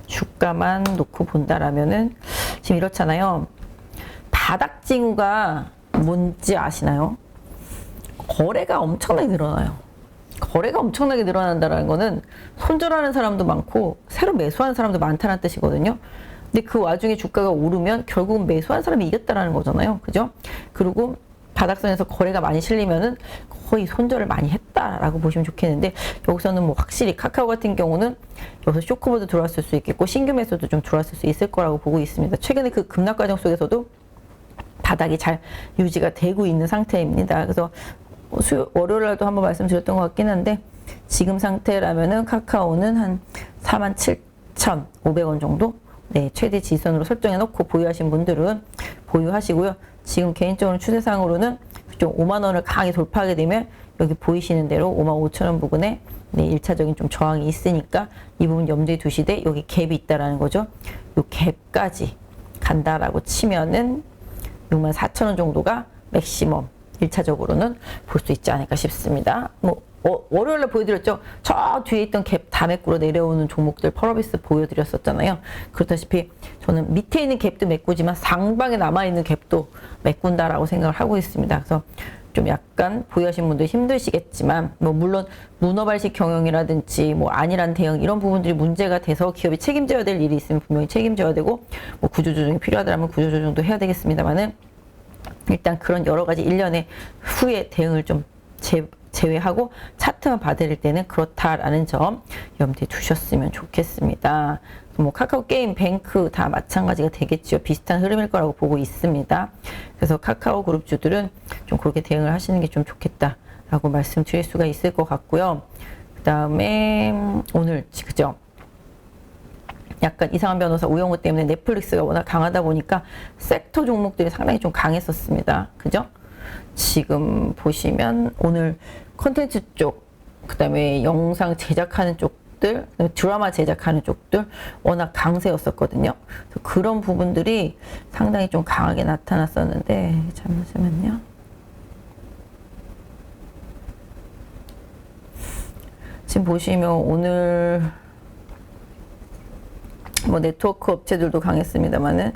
[SPEAKER 1] 주가만 놓고 본다라면은 지금 이렇잖아요. 바닥 징후가 뭔지 아시나요? 거래가 엄청나게 늘어나요. 거래가 엄청나게 늘어난다는 거는 손절하는 사람도 많고 새로 매수하는 사람도 많다는 뜻이거든요. 근데 그 와중에 주가가 오르면 결국은 매수한 사람이 이겼다라는 거잖아요. 그죠? 그리고 바닥선에서 거래가 많이 실리면은 거의 손절을 많이 했다라고 보시면 좋겠는데, 여기서는 뭐 확실히 카카오 같은 경우는 여기서 쇼크보드 들어왔을 수 있겠고 신규 매수도 좀 들어왔을 수 있을 거라고 보고 있습니다. 최근에 그 급락 과정 속에서도 바닥이 잘 유지가 되고 있는 상태입니다. 그래서 월요일날도 한번 말씀드렸던 것 같긴 한데, 지금 상태라면은 카카오는 한 47,500원 정도 네, 최대 지선으로 설정해 놓고 보유하신 분들은 보유하시고요. 지금 개인적으로 추세상으로는 좀 5만 원을 강하게 돌파하게 되면 여기 보이시는 대로 5만 5천 원 부근에 네, 1차적인 좀 저항이 있으니까 이 부분 염두에 두시되, 여기 갭이 있다라는 거죠. 이 갭까지 간다라고 치면은 6만 4천 원 정도가 맥시멈 1차적으로는 볼 수 있지 않을까 싶습니다. 뭐 월요일에 보여드렸죠. 저 뒤에 있던 갭 다매꾸로 내려오는 종목들 펄어비스 보여드렸었잖아요. 그렇다시피 저는 밑에 있는 갭도 메꾸지만 상방에 남아있는 갭도 메꾼다라고 생각을 하고 있습니다. 그래서 좀 약간 보유하신 분들 힘드시겠지만, 뭐 물론 문어발식 경영이라든지 뭐 안일한 대응 이런 부분들이 문제가 돼서 기업이 책임져야 될 일이 있으면 분명히 책임져야 되고, 뭐 구조조정이 필요하다면 구조조정도 해야 되겠습니다만은, 일단 그런 여러 가지 일련의 후에 대응을 좀 제외하고 차트만 봐드릴 때는 그렇다라는 점 염두에 두셨으면 좋겠습니다. 뭐 카카오 게임, 뱅크 다 마찬가지가 되겠죠. 비슷한 흐름일 거라고 보고 있습니다. 그래서 카카오 그룹주들은 좀 그렇게 대응을 하시는 게 좀 좋겠다라고 말씀드릴 수가 있을 것 같고요. 그 다음에 오늘 그죠? 약간 이상한 변호사 우영우 때문에 넷플릭스가 워낙 강하다 보니까 섹터 종목들이 상당히 좀 강했었습니다. 그죠? 지금 보시면 오늘 콘텐츠 쪽, 그 다음에 영상 제작하는 쪽들, 드라마 제작하는 쪽들 워낙 강세였었거든요. 그런 부분들이 상당히 좀 강하게 나타났었는데, 잠시만요. 지금 보시면 오늘 뭐 네트워크 업체들도 강했습니다만은,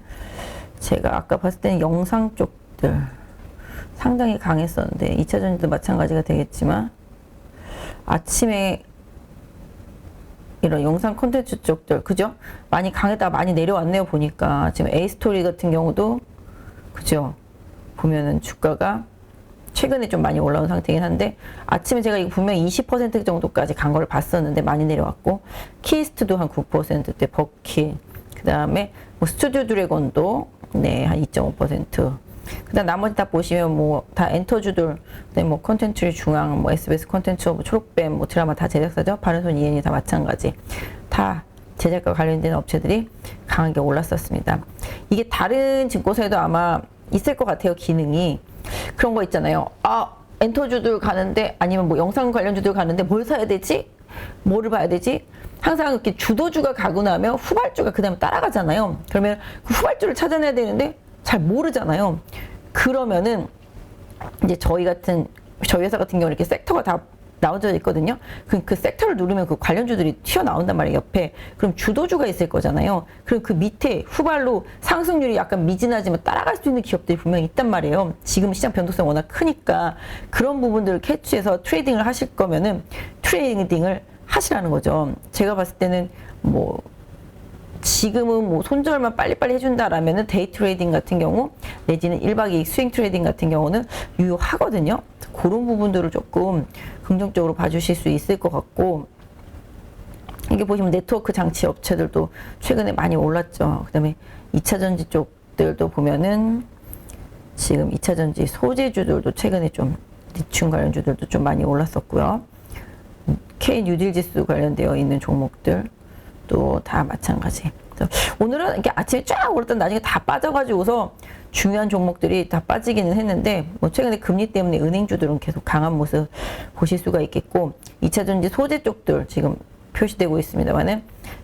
[SPEAKER 1] 제가 아까 봤을 때는 영상 쪽들 상당히 강했었는데, 2차전지도 마찬가지가 되겠지만 아침에 이런 영상 콘텐츠 쪽들 그죠? 많이 강했다가 많이 내려왔네요. 보니까 지금 A스토리 같은 경우도 그죠? 보면은 주가가 최근에 좀 많이 올라온 상태이긴 한데, 아침에 제가 이거 분명히 20% 정도까지 간 걸 봤었는데 많이 내려왔고, 키스트도 한 9%대, 버킷, 그 다음에 뭐 스튜디오 드래곤도 네, 한 2.5%. 그다음 나머지 다 보시면 뭐 다 엔터주들, 뭐 콘텐츠 중앙, 뭐 SBS 콘텐츠, 뭐 초록뱀, 뭐 드라마 다 제작사죠. 바른손 이엔이 다 마찬가지. 다 제작과 관련된 업체들이 강하게 올랐었습니다. 이게 다른 증권사에도 아마 있을 것 같아요. 기능이 그런 거 있잖아요. 아, 엔터주들 가는데, 아니면 뭐 영상 관련주들 가는데 뭘 사야 되지? 뭐를 봐야 되지? 항상 이렇게 주도주가 가고 나면 후발주가 그 다음에 따라가잖아요. 그러면 그 후발주를 찾아내야 되는데 잘 모르잖아요. 그러면은 이제 저희 회사 같은 경우는 이렇게 섹터가 다 나눠져 있거든요. 그 섹터를 누르면 그 관련주들이 튀어나온단 말이에요, 옆에. 그럼 주도주가 있을 거잖아요. 그럼 그 밑에 후발로 상승률이 약간 미진하지만 따라갈 수 있는 기업들이 분명히 있단 말이에요. 지금 시장 변동성이 워낙 크니까 그런 부분들을 캐치해서 트레이딩을 하실 거면은 트레이딩을 하시라는 거죠. 제가 봤을 때는 뭐 지금은 뭐 손절만 빨리빨리 해준다라면은 데이 트레이딩 같은 경우, 내지는 1박 2일 스윙 트레이딩 같은 경우는 유효하거든요. 그런 부분들을 조금 긍정적으로 봐주실 수 있을 것 같고, 이게 보시면 네트워크 장치 업체들도 최근에 많이 올랐죠. 그 다음에 2차전지 쪽들도 보면은 지금 2차전지 소재주들도 최근에 좀 리튬 관련주들도 좀 많이 올랐었고요. K 뉴딜 지수 관련되어 있는 종목들 또 다 마찬가지. 오늘은 이렇게 아침에 쫙 올랐던 나중에 다 빠져가지고서 중요한 종목들이 다 빠지기는 했는데, 뭐 최근에 금리 때문에 은행주들은 계속 강한 모습 보실 수가 있겠고, 2차전지 소재 쪽들 지금 표시되고 있습니다만은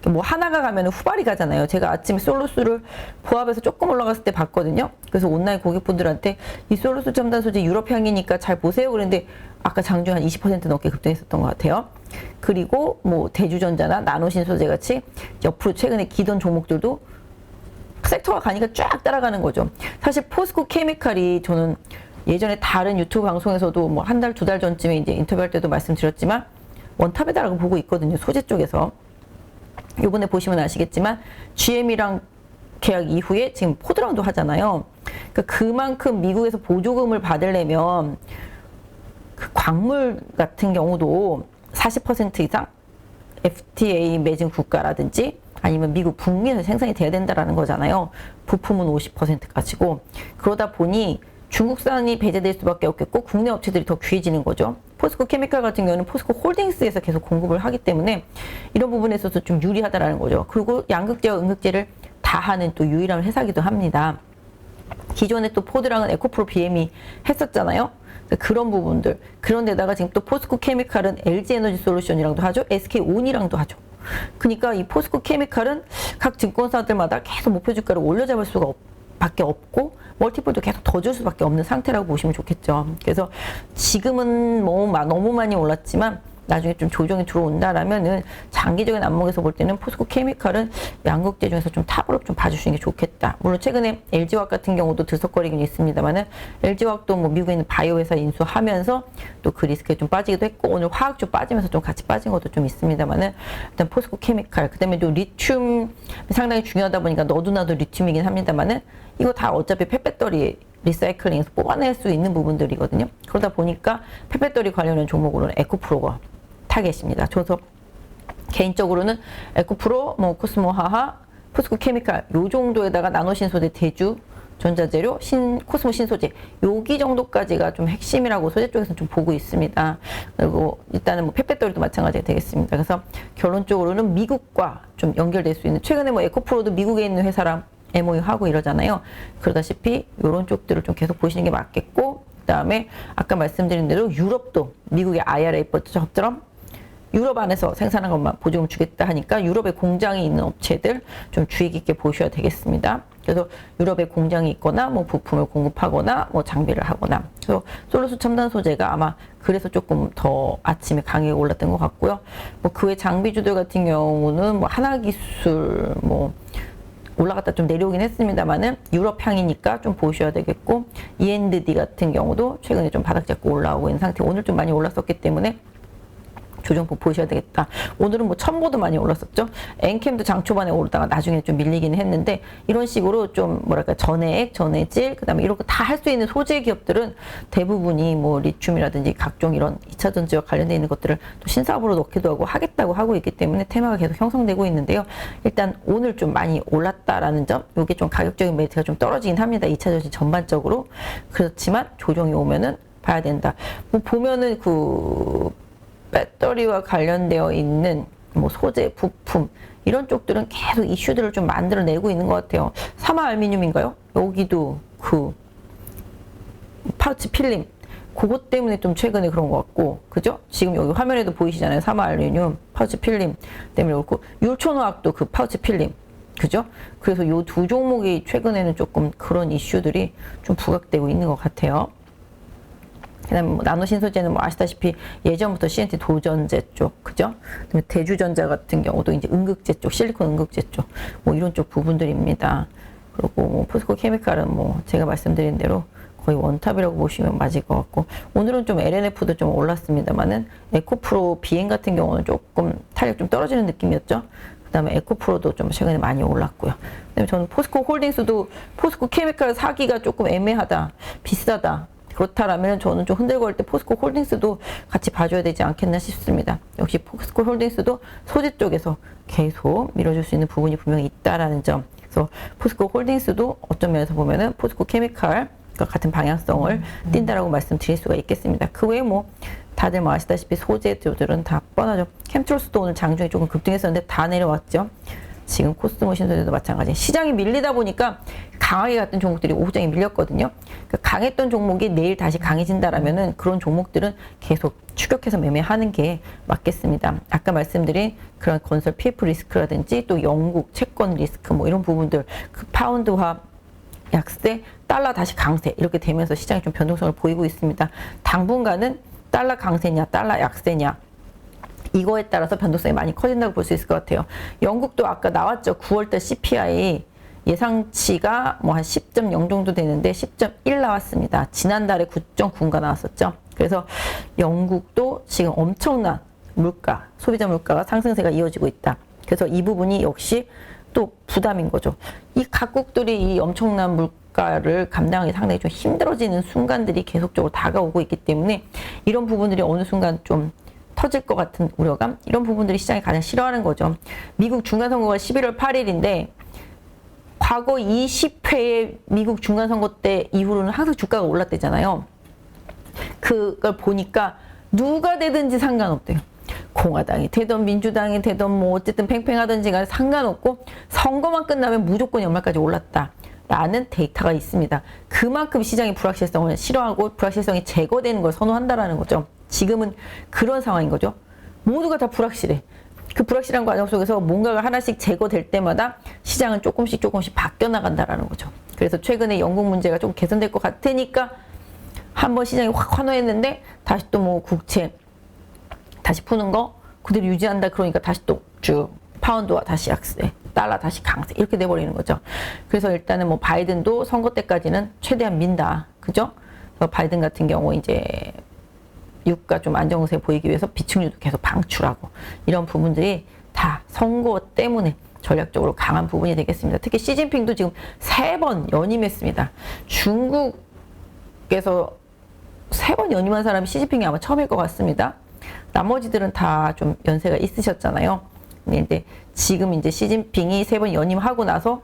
[SPEAKER 1] 뭐 하나가 가면 후발이 가잖아요. 제가 아침에 솔루스를 보합에서 조금 올라갔을 때 봤거든요. 그래서 온라인 고객분들한테 이 솔루스 첨단 소재 유럽향이니까 잘 보세요. 그런데 아까 장중 한 20% 넘게 급등했었던 것 같아요. 그리고 뭐 대주전자나 나노신소재 같이 옆으로 최근에 기던 종목들도 섹터가 가니까 쫙 따라가는 거죠. 사실 포스코 케미칼이 저는 예전에 다른 유튜브 방송에서도 뭐 한 달, 두 달 전쯤에 이제 인터뷰할 때도 말씀드렸지만 원탑이다라고 보고 있거든요. 소재 쪽에서. 요번에 보시면 아시겠지만 GM이랑 계약 이후에 지금 포드랑도 하잖아요. 그러니까 그만큼 미국에서 보조금을 받으려면 그 광물 같은 경우도 40% 이상 FTA 맺은 국가라든지 아니면 미국 북미에서 생산이 돼야 된다라는 거잖아요. 부품은 50%까지고. 그러다 보니 중국산이 배제될 수밖에 없겠고 국내 업체들이 더 귀해지는 거죠. 포스코 케미칼 같은 경우는 포스코 홀딩스에서 계속 공급을 하기 때문에 이런 부분에 있어서 좀 유리하다라는 거죠. 그리고 양극재와 음극재를 다 하는 또 유일한 회사기도 합니다. 기존에 또 포드랑은 에코프로 BM이 했었잖아요. 그런 부분들. 그런데다가 지금 또 포스코 케미칼은 LG 에너지 솔루션이랑도 하죠. SK온이랑도 하죠. 그러니까 이 포스코 케미칼은 각 증권사들마다 계속 목표 주가를 올려잡을 수가 밖에 없고 멀티플도 계속 더 줄 수밖에 없는 상태라고 보시면 좋겠죠. 그래서 지금은 뭐 너무 많이 올랐지만 나중에 좀 조정이 들어온다라면은 장기적인 안목에서 볼 때는 포스코 케미칼은 양극재 중에서 좀 탑으로 좀 봐주시는 게 좋겠다. 물론 최근에 LG화학 같은 경우도 들썩거리긴 있습니다만은 LG화학도 뭐 미국에 있는 바이오 회사 인수하면서 또 그 리스크에 좀 빠지기도 했고 오늘 화학주 빠지면서 좀 같이 빠진 것도 좀 있습니다만은 일단 포스코 케미칼 그다음에 또 리튬 상당히 중요하다 보니까 너도 나도 리튬이긴 합니다만은 이거 다 어차피 폐배터리 리사이클링에서 뽑아낼 수 있는 부분들이거든요. 그러다 보니까 폐배터리 관련된 종목으로는 에코프로가 타겟입니다. 그래서 개인적으로는 에코프로, 뭐 코스모 하하, 포스코 케미칼 요 정도에다가 나노신소재, 대주, 전자재료, 코스모 신소재 여기 정도까지가 좀 핵심이라고 소재 쪽에서는 좀 보고 있습니다. 그리고 일단은 뭐 폐배터리도 마찬가지가 되겠습니다. 그래서 결론적으로는 미국과 좀 연결될 수 있는 최근에 뭐 에코프로도 미국에 있는 회사랑 MOU 하고 이러잖아요. 그러다시피 이런 쪽들을 좀 계속 보시는 게 맞겠고 그다음에 아까 말씀드린 대로 유럽도 미국의 IRA처럼 유럽 안에서 생산한 것만 보조금 주겠다 하니까 유럽에 공장이 있는 업체들 좀 주의 깊게 보셔야 되겠습니다. 그래서 유럽에 공장이 있거나 뭐 부품을 공급하거나 뭐 장비를 하거나 그래서 솔루스 첨단 소재가 아마 그래서 조금 더 아침에 강하게 올랐던 것 같고요. 뭐 그 외 장비주들 같은 경우는 뭐 하나기술 뭐 올라갔다 좀 내려오긴 했습니다만은 유럽 향이니까 좀 보셔야 되겠고 E&D 같은 경우도 최근에 좀 바닥 잡고 올라오고 있는 상태. 오늘 좀 많이 올랐었기 때문에 조정폭 보셔야 되겠다. 오늘은 뭐 첨보도 많이 올랐었죠. 엔캠도 장 초반에 오르다가 나중에 좀 밀리기는 했는데 이런 식으로 좀 뭐랄까 전해액, 전해질 그다음에 이런 거 다 할 수 있는 소재 기업들은 대부분이 뭐 리튬이라든지 각종 이런 2차 전지와 관련되어 있는 것들을 또 신사업으로 넣기도 하고 하겠다고 하고 있기 때문에 테마가 계속 형성되고 있는데요. 일단 오늘 좀 많이 올랐다라는 점, 이게 좀 가격적인 메리트가 좀 떨어지긴 합니다. 2차 전지 전반적으로. 그렇지만 조정이 오면은 봐야 된다. 뭐 보면은 그 배터리와 관련되어 있는 뭐 소재, 부품 이런 쪽들은 계속 이슈들을 좀 만들어내고 있는 것 같아요. 사마 알루미늄인가요? 여기도 그 파우치 필름 그것 때문에 좀 최근에 그런 것 같고 그죠? 지금 여기 화면에도 보이시잖아요. 사마 알루미늄 파우치 필름 때문에 그렇고 율촌화학도 그 파우치 필름 그죠? 그래서 요 두 종목이 최근에는 조금 그런 이슈들이 좀 부각되고 있는 것 같아요. 그다음에 뭐 나노신소재는 뭐 아시다시피 예전부터 CNT 도전제 쪽, 그죠? 그다음에 대주전자 같은 경우도 이제 음극재 쪽, 실리콘 음극재 쪽, 뭐 이런 쪽 부분들입니다. 그리고 뭐 포스코 케미칼은 뭐 제가 말씀드린 대로 거의 원탑이라고 보시면 맞을 것 같고 오늘은 좀 LNF도 좀 올랐습니다만은 에코프로 비행 같은 경우는 조금 탄력 좀 떨어지는 느낌이었죠. 그다음에 에코프로도 좀 최근에 많이 올랐고요. 그다음에 저는 포스코 홀딩스도 포스코 케미칼 사기가 조금 애매하다, 비싸다. 그렇다라면 저는 좀 흔들거릴 때 포스코 홀딩스도 같이 봐줘야 되지 않겠나 싶습니다. 역시 포스코 홀딩스도 소재 쪽에서 계속 밀어줄 수 있는 부분이 분명히 있다라는 점. 그래서 포스코 홀딩스도 어떤 면에서 보면은 포스코 케미칼과 같은 방향성을 띈다라고 말씀드릴 수가 있겠습니다. 그 외에 뭐 다들 뭐 아시다시피 소재들은 다 뻔하죠. 캠트로스도 오늘 장중에 조금 급등했었는데 다 내려왔죠. 지금 코스모 신소재도 마찬가지. 시장이 밀리다 보니까 강하게 갔던 종목들이 오후장에 밀렸거든요. 그러니까 강했던 종목이 내일 다시 강해진다라면은 그런 종목들은 계속 추격해서 매매하는 게 맞겠습니다. 아까 말씀드린 그런 건설 PF 리스크라든지 또 영국 채권 리스크 뭐 이런 부분들, 그 파운드화 약세, 달러 다시 강세 이렇게 되면서 시장이 좀 변동성을 보이고 있습니다. 당분간은 달러 강세냐 달러 약세냐 이거에 따라서 변동성이 많이 커진다고 볼 수 있을 것 같아요. 영국도 아까 나왔죠. 9월달 CPI 예상치가 뭐 한 10.0 정도 되는데 10.1 나왔습니다. 지난달에 9.9가 나왔었죠. 그래서 영국도 지금 엄청난 물가, 소비자 물가가 상승세가 이어지고 있다. 그래서 이 부분이 역시 또 부담인 거죠. 이 각국들이 이 엄청난 물가를 감당하기 상당히 좀 힘들어지는 순간들이 계속적으로 다가오고 있기 때문에 이런 부분들이 어느 순간 좀 터질 것 같은 우려감, 이런 부분들이 시장이 가장 싫어하는 거죠. 미국 중간선거가 11월 8일인데 과거 20회의 미국 중간선거 때 이후로는 항상 주가가 올랐대잖아요. 그걸 보니까 누가 되든지 상관없대요. 공화당이 되던 민주당이 되던 뭐 어쨌든 팽팽하든지 간에 상관없고 선거만 끝나면 무조건 연말까지 올랐다 라는 데이터가 있습니다. 그만큼 시장의 불확실성을 싫어하고 불확실성이 제거되는 걸 선호한다라는 거죠. 지금은 그런 상황인 거죠. 모두가 다 불확실해. 그 불확실한 과정 속에서 뭔가가 하나씩 제거될 때마다 시장은 조금씩 바뀌어 나간다라는 거죠. 그래서 최근에 영국 문제가 좀 개선될 것 같으니까 한번 시장이 확 환호했는데 다시 또 뭐 국채 다시 푸는 거 그대로 유지한다 그러니까 다시 또 쭉 파운드와 다시 약세, 달러 다시 강세 이렇게 돼버리는 거죠. 그래서 일단은 뭐 바이든도 선거 때까지는 최대한 민다, 그죠? 그래서 바이든 같은 경우 이제 유가 좀 안정세 보이기 위해서 비축률도 계속 방출하고 이런 부분들이 다 선거 때문에 전략적으로 강한 부분이 되겠습니다. 특히 시진핑도 지금 3번 연임했습니다. 중국에서 3번 연임한 사람이 시진핑이 아마 처음일 것 같습니다. 나머지들은 다 좀 연세가 있으셨잖아요. 근데 지금 이제 시진핑이 3번 연임하고 나서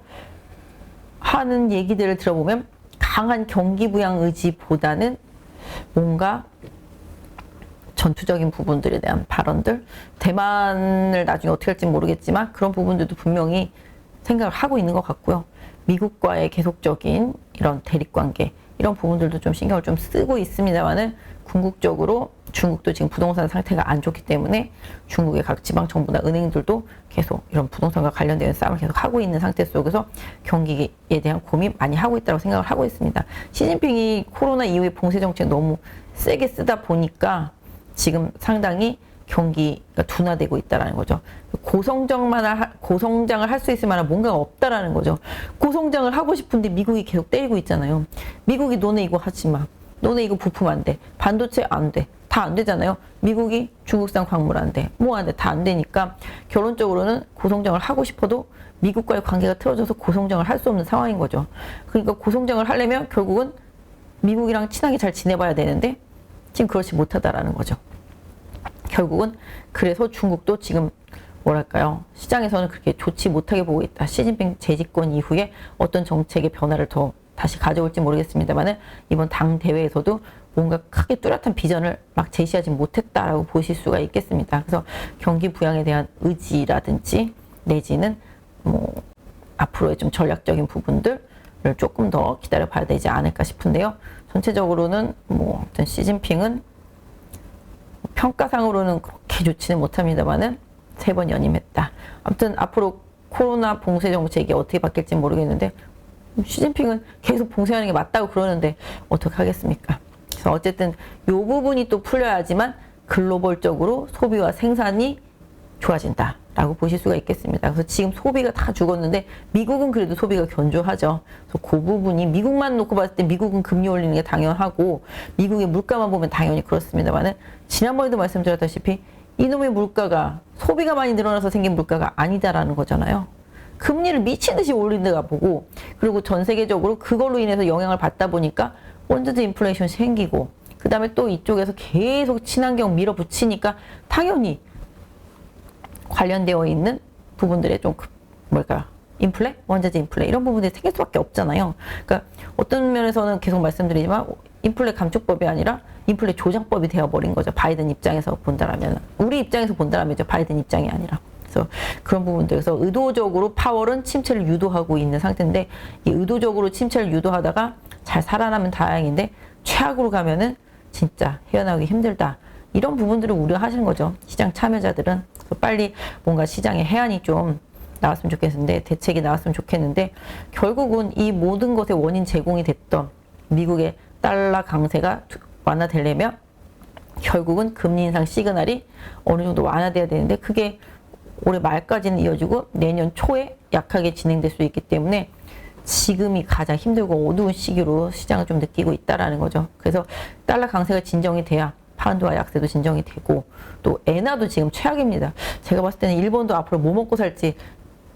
[SPEAKER 1] 하는 얘기들을 들어보면 강한 경기 부양 의지보다는 뭔가 전투적인 부분들에 대한 발언들, 대만을 나중에 어떻게 할지 모르겠지만 그런 부분들도 분명히 생각을 하고 있는 것 같고요. 미국과의 계속적인 이런 대립관계, 이런 부분들도 좀 신경을 좀 쓰고 있습니다만은 궁극적으로 중국도 지금 부동산 상태가 안 좋기 때문에 중국의 각 지방 정부나 은행들도 계속 이런 부동산과 관련된 싸움을 계속 하고 있는 상태 속에서 경기에 대한 고민 많이 하고 있다고 생각을 하고 있습니다. 시진핑이 코로나 이후에 봉쇄 정책 너무 세게 쓰다 보니까 지금 상당히 경기가 둔화되고 있다라는 거죠. 고성장을 할 수 있을 만한 뭔가가 없다라는 거죠. 고성장을 하고 싶은데 미국이 계속 때리고 있잖아요. 미국이 너네 이거 하지 마. 너네 이거 부품 안 돼. 반도체 안 돼. 다 안 되잖아요. 미국이 중국산 광물 안 돼. 뭐 안 돼. 다 안 되니까 결론적으로는 고성장을 하고 싶어도 미국과의 관계가 틀어져서 고성장을 할 수 없는 상황인 거죠. 그러니까 고성장을 하려면 결국은 미국이랑 친하게 잘 지내봐야 되는데 지금 그렇지 못하다라는 거죠. 결국은 그래서 중국도 지금 뭐랄까요, 시장에서는 그렇게 좋지 못하게 보고 있다. 시진핑 재집권 이후에 어떤 정책의 변화를 더 다시 가져올지 모르겠습니다만은 이번 당 대회에서도 뭔가 크게 뚜렷한 비전을 막 제시하지 못했다라고 보실 수가 있겠습니다. 그래서 경기 부양에 대한 의지라든지 내지는 뭐 앞으로의 좀 전략적인 부분들을 조금 더 기다려 봐야 되지 않을까 싶은데요. 전체적으로는 뭐 어떤 시진핑은 평가상으로는 그렇게 좋지는 못합니다만은 3번 연임했다. 아무튼 앞으로 코로나 봉쇄 정책이 어떻게 바뀔지 모르겠는데 시진핑은 계속 봉쇄하는 게 맞다고 그러는데 어떻게 하겠습니까? 그래서 어쨌든 이 부분이 또 풀려야지만 글로벌적으로 소비와 생산이 좋아진다라고 보실 수가 있겠습니다. 그래서 지금 소비가 다 죽었는데 미국은 그래도 소비가 견조하죠. 그래서 그 부분이 미국만 놓고 봤을 때 미국은 금리 올리는 게 당연하고 미국의 물가만 보면 당연히 그렇습니다만은 지난번에도 말씀드렸다시피 이놈의 물가가 소비가 많이 늘어나서 생긴 물가가 아니다라는 거잖아요. 금리를 미친 듯이 올린 데가 보고 그리고 전 세계적으로 그걸로 인해서 영향을 받다 보니까 원자재 인플레이션이 생기고 그 다음에 또 이쪽에서 계속 친환경 밀어붙이니까 당연히 관련되어 있는 부분들에 좀 뭘까 인플레? 원자재 인플레 이런 부분들이 생길 수밖에 없잖아요. 그러니까 어떤 면에서는 계속 말씀드리지만 인플레 감축법이 아니라 인플레 조장법이 되어버린 거죠. 바이든 입장에서 본다라면 우리 입장에서 본다라면죠. 바이든 입장이 아니라 그래서 그런 부분들, 그래서 의도적으로 파월은 침체를 유도하고 있는 상태인데, 이 의도적으로 침체를 유도하다가 잘 살아나면 다행인데 최악으로 가면은 진짜 헤어나오기 힘들다. 이런 부분들을 우려하시는 거죠. 시장 참여자들은. 그래서 빨리 뭔가 시장에 해안이 좀 나왔으면 좋겠는데, 대책이 나왔으면 좋겠는데, 결국은 이 모든 것의 원인 제공이 됐던 미국의 달러 강세가 완화되려면 결국은 금리 인상 시그널이 어느 정도 완화돼야 되는데, 그게 올해 말까지는 이어지고 내년 초에 약하게 진행될 수 있기 때문에 지금이 가장 힘들고 어두운 시기로 시장을 좀 느끼고 있다라는 거죠. 그래서 달러 강세가 진정이 돼야 파운드와 약세도 진정이 되고, 또 엔화도 지금 최악입니다. 제가 봤을 때는 일본도 앞으로 뭐 먹고 살지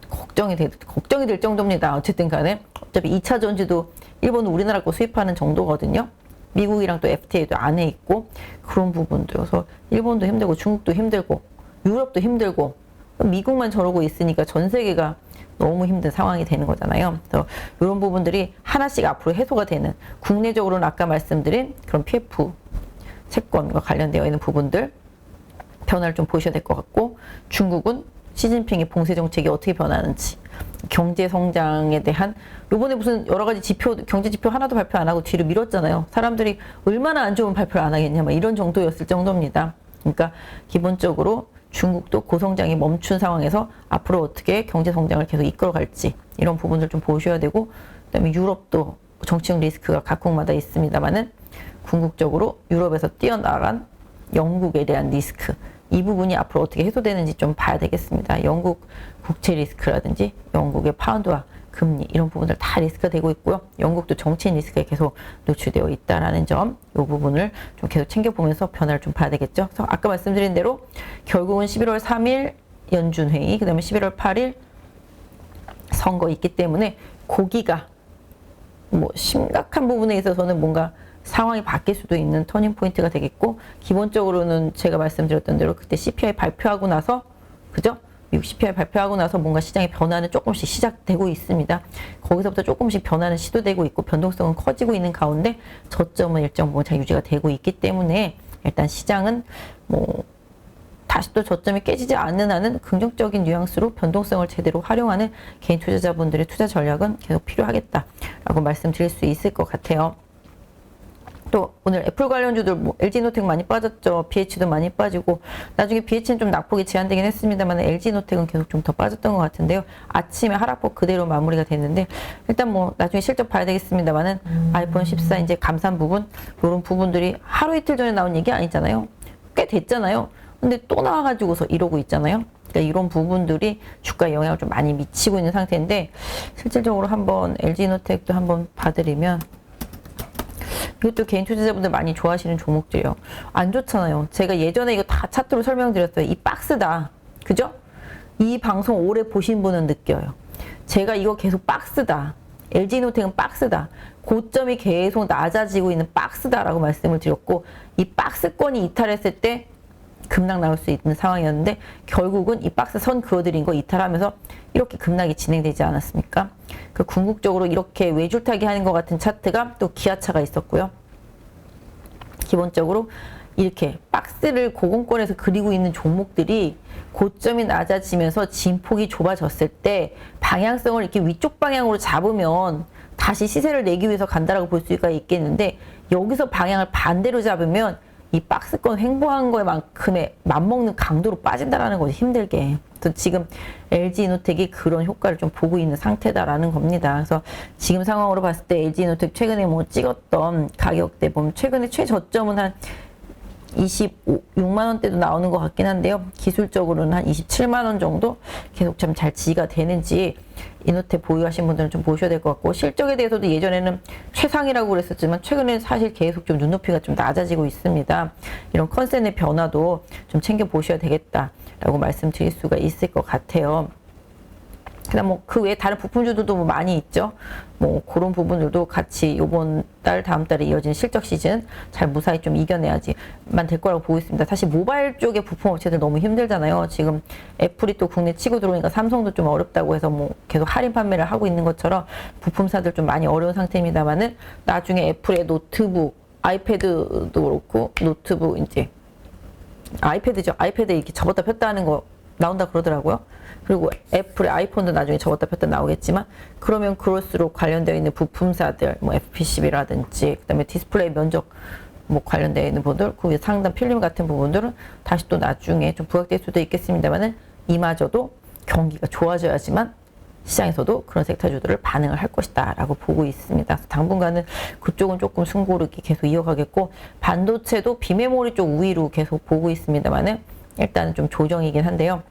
[SPEAKER 1] 걱정이 될 정도입니다. 어쨌든 간에 어차피 2차 전지도 일본은 우리나라 거 수입하는 정도거든요. 미국이랑 또 FTA도 안에 있고, 그런 부분들여서 일본도 힘들고 중국도 힘들고 유럽도 힘들고, 미국만 저러고 있으니까 전 세계가 너무 힘든 상황이 되는 거잖아요. 그래서 이런 부분들이 하나씩 앞으로 해소가 되는, 국내적으로는 아까 말씀드린 그런 PF 채권과 관련되어 있는 부분들 변화를 좀 보셔야 될 것 같고, 중국은 시진핑의 봉쇄 정책이 어떻게 변하는지, 경제 성장에 대한 요번에 무슨 여러 가지 지표, 경제 지표 하나도 발표 안 하고 뒤로 미뤘잖아요. 사람들이 얼마나 안 좋은 발표를 안 하겠냐, 막 이런 정도였을 정도입니다. 그러니까 기본적으로 중국도 고성장이 멈춘 상황에서 앞으로 어떻게 경제 성장을 계속 이끌어갈지, 이런 부분들 좀 보셔야 되고, 그다음에 유럽도 정치적 리스크가 각국마다 있습니다만은 궁극적으로 유럽에서 뛰어나간 영국에 대한 리스크, 이 부분이 앞으로 어떻게 해소되는지 좀 봐야 되겠습니다. 영국 국채 리스크라든지 영국의 파운드와 금리, 이런 부분들 다 리스크가 되고 있고요. 영국도 정치인 리스크에 계속 노출되어 있다는 점, 이 부분을 좀 계속 챙겨보면서 변화를 좀 봐야 되겠죠. 그래서 아까 말씀드린 대로 결국은 11월 3일 연준회의, 그 다음에 11월 8일 선거 있기 때문에 고기가 뭐 심각한 부분에 있어서는 뭔가 상황이 바뀔 수도 있는 터닝 포인트가 되겠고, 기본적으로는 제가 말씀드렸던 대로 그때 CPI 발표하고 나서, 그죠? 미국 CPI 발표하고 나서 뭔가 시장의 변화는 조금씩 시작되고 있습니다. 거기서부터 조금씩 변화는 시도되고 있고 변동성은 커지고 있는 가운데 저점은 일정 부분 잘 유지가 되고 있기 때문에, 일단 시장은 뭐 다시 또 저점이 깨지지 않는 한은 긍정적인 뉘앙스로 변동성을 제대로 활용하는 개인 투자자분들의 투자 전략은 계속 필요하겠다라고 말씀드릴 수 있을 것 같아요. 또 오늘 애플 관련주들 뭐 LG노텍 많이 빠졌죠. BH도 많이 빠지고, 나중에 BH는 좀 낙폭이 제한되긴 했습니다만 LG노텍은 계속 좀 더 빠졌던 것 같은데요. 아침에 하락폭 그대로 마무리가 됐는데, 일단 뭐 나중에 실적 봐야 되겠습니다만은 아이폰 14 이제 감산 부분, 이런 부분들이 하루 이틀 전에 나온 얘기 아니잖아요. 꽤 됐잖아요. 근데 또 나와가지고서 이러고 있잖아요. 그러니까 이런 부분들이 주가에 영향을 좀 많이 미치고 있는 상태인데, 실질적으로 한번 LG노텍도 한번 봐드리면, 이것도 개인 투자자분들 많이 좋아하시는 종목들이요. 안 좋잖아요. 제가 예전에 이거 다 차트로 설명드렸어요. 이 박스다. 그죠? 이 방송 오래 보신 분은 느껴요. 제가 이거 계속 박스다. LG노텍은 박스다. 고점이 계속 낮아지고 있는 박스다라고 말씀을 드렸고, 이 박스권이 이탈했을 때 급락 나올 수 있는 상황이었는데, 결국은 이 박스 선 그어드린 거 이탈하면서 이렇게 급락이 진행되지 않았습니까? 그 궁극적으로 이렇게 외줄타기 하는 것 같은 차트가 또 기아차가 있었고요. 기본적으로 이렇게 박스를 고공권에서 그리고 있는 종목들이 고점이 낮아지면서 진폭이 좁아졌을 때 방향성을 이렇게 위쪽 방향으로 잡으면 다시 시세를 내기 위해서 간다라고 볼 수가 있겠는데, 여기서 방향을 반대로 잡으면 이 박스권 횡보한 거에만큼의 맞먹는 강도로 빠진다라는 거죠. 힘들게. 그래서 지금 LG노텍이 그런 효과를 좀 보고 있는 상태다라는 겁니다. 그래서 지금 상황으로 봤을 때 LG노텍 최근에 뭐 찍었던 가격대 보면 최근에 최저점은 한 26만 원대도 나오는 것 같긴 한데요. 기술적으로는 한 27만 원 정도 계속 좀 잘 지지가 되는지 이노텍 보유하신 분들은 좀 보셔야 될 것 같고, 실적에 대해서도 예전에는 최상이라고 그랬었지만 최근에 사실 계속 좀 눈높이가 좀 낮아지고 있습니다. 이런 컨셉의 변화도 좀 챙겨 보셔야 되겠다라고 말씀드릴 수가 있을 것 같아요. 그다음 뭐 그 외에 다른 부품주들도 뭐 많이 있죠. 뭐 그런 부분들도 같이 요번 달 다음 달에 이어진 실적 시즌 잘 무사히 좀 이겨내야지만 될 거라고 보고 있습니다. 사실 모바일 쪽의 부품 업체들 너무 힘들잖아요. 지금 애플이 또 국내 치고 들어오니까 삼성도 좀 어렵다고 해서 뭐 계속 할인 판매를 하고 있는 것처럼 부품사들 좀 많이 어려운 상태입니다만은, 나중에 애플의 노트북, 아이패드도 그렇고 노트북, 이제 아이패드죠. 아이패드 이렇게 접었다 폈다 하는 거 나온다 그러더라고요. 그리고 애플의 아이폰도 나중에 접었다 폈다 나오겠지만 그러면 그럴수록 관련되어 있는 부품사들 뭐 FPCB라든지 그다음에 디스플레이 면적 뭐 관련되어 있는 부분들 그 상단 필름 같은 부분들은 다시 또 나중에 좀 부각될 수도 있겠습니다만은 이마저도 경기가 좋아져야지만 시장에서도 그런 섹터주들을 반응을 할 것이다 라고 보고 있습니다. 당분간은 그쪽은 조금 숨고르기 계속 이어가겠고 반도체도 비메모리 쪽 우위로 계속 보고 있습니다만은 일단은 좀 조정이긴 한데요.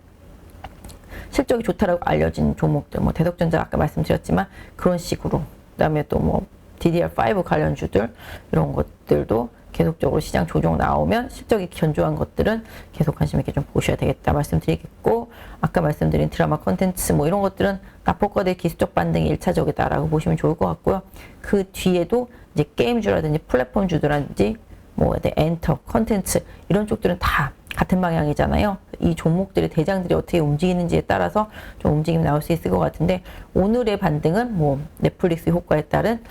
[SPEAKER 1] 실적이 좋다라고 알려진 종목들, 뭐 대덕전자 아까 말씀드렸지만 그런 식으로 그다음에 또 뭐 DDR5 관련주들 이런 것들도 계속적으로 시장 조정 나오면 실적이 견조한 것들은 계속 관심 있게 좀 보셔야 되겠다 말씀드리겠고 아까 말씀드린 드라마 콘텐츠 뭐 이런 것들은 낙폭과대 기술적 반등이 1차적이다라고 보시면 좋을 것 같고요. 그 뒤에도 이제 게임주라든지 플랫폼주라든지 뭐 엔터, 콘텐츠 이런 쪽들은 다 같은 방향이잖아요. 이 종목들의 대장들이 어떻게 움직이는지에 따라서 좀 움직임이 나올 수 있을 것 같은데 오늘의 반등은 뭐 넷플릭스 효과에 따른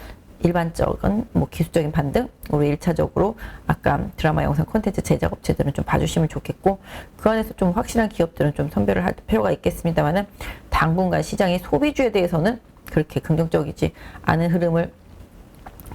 [SPEAKER 1] 일반적인 뭐 기술적인 반등 우리 1차적으로 아까 드라마 영상 콘텐츠 제작 업체들은 좀 봐주시면 좋겠고 그 안에서 좀 확실한 기업들은 좀 선별을 할 필요가 있겠습니다만은 당분간 시장의 소비주에 대해서는 그렇게 긍정적이지 않은 흐름을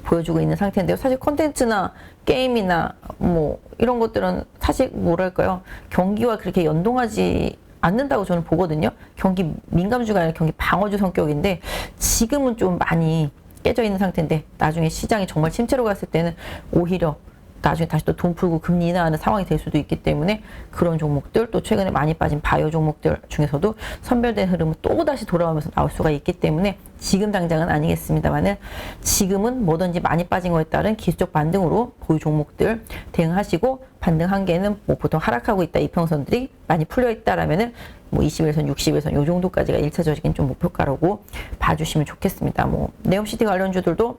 [SPEAKER 1] 보여주고 있는 상태인데요. 사실 콘텐츠나 게임이나 뭐 이런 것들은 사실 뭐랄까요 경기와 그렇게 연동하지 않는다고 저는 보거든요. 경기 민감주가 아니라 경기 방어주 성격인데 지금은 좀 많이 깨져 있는 상태인데 나중에 시장이 정말 침체로 갔을 때는 오히려 나중에 다시 또 돈 풀고 금리 인하하는 상황이 될 수도 있기 때문에 그런 종목들 또 최근에 많이 빠진 바이오 종목들 중에서도 선별된 흐름은 또 다시 돌아오면서 나올 수가 있기 때문에 지금 당장은 아니겠습니다만은 지금은 뭐든지 많이 빠진 거에 따른 기술적 반등으로 보유 종목들 대응하시고 반등 한계는 뭐 보통 하락하고 있다 이평선들이 많이 풀려 있다라면은 뭐 21선, 60일선 요 정도까지가 1차적인 좀 목표가라고 봐주시면 좋겠습니다. 뭐 네옴시티 관련주들도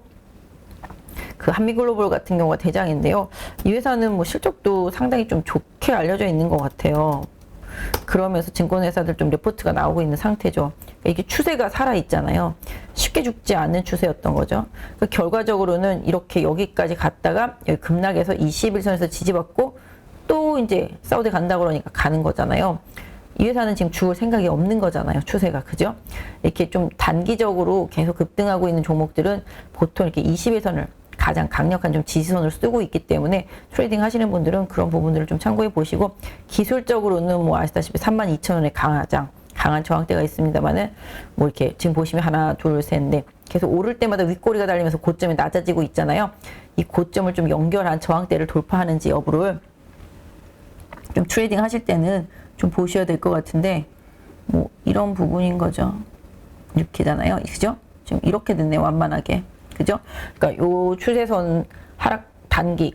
[SPEAKER 1] 그 한미글로벌 같은 경우가 대장인데요. 이 회사는 뭐 실적도 상당히 좀 좋게 알려져 있는 것 같아요. 그러면서 증권회사들 좀 레포트가 나오고 있는 상태죠. 그러니까 이게 추세가 살아있잖아요. 쉽게 죽지 않는 추세였던 거죠. 그러니까 결과적으로는 이렇게 여기까지 갔다가 여기 급락해서 21선에서 지지받고 또 이제 사우디 간다 그러니까 가는 거잖아요. 이 회사는 지금 죽을 생각이 없는 거잖아요. 추세가. 그죠? 이렇게 좀 단기적으로 계속 급등하고 있는 종목들은 보통 이렇게 21선을 가장 강력한 좀 지지선을 쓰고 있기 때문에 트레이딩 하시는 분들은 그런 부분들을 좀 참고해 보시고 기술적으로는 뭐 아시다시피 32,000원의 강한 저항대가 있습니다만은 뭐 이렇게 지금 보시면 하나, 둘, 셋, 넷 계속 오를 때마다 윗꼬리가 달리면서 고점이 낮아지고 있잖아요. 이 고점을 좀 연결한 저항대를 돌파하는지 여부를 좀 트레이딩 하실 때는 좀 보셔야 될 것 같은데 뭐 이런 부분인 거죠. 이렇게잖아요. 그죠? 지금 이렇게 됐네요. 완만하게. 그죠? 그러니까 요 추세선 하락 단기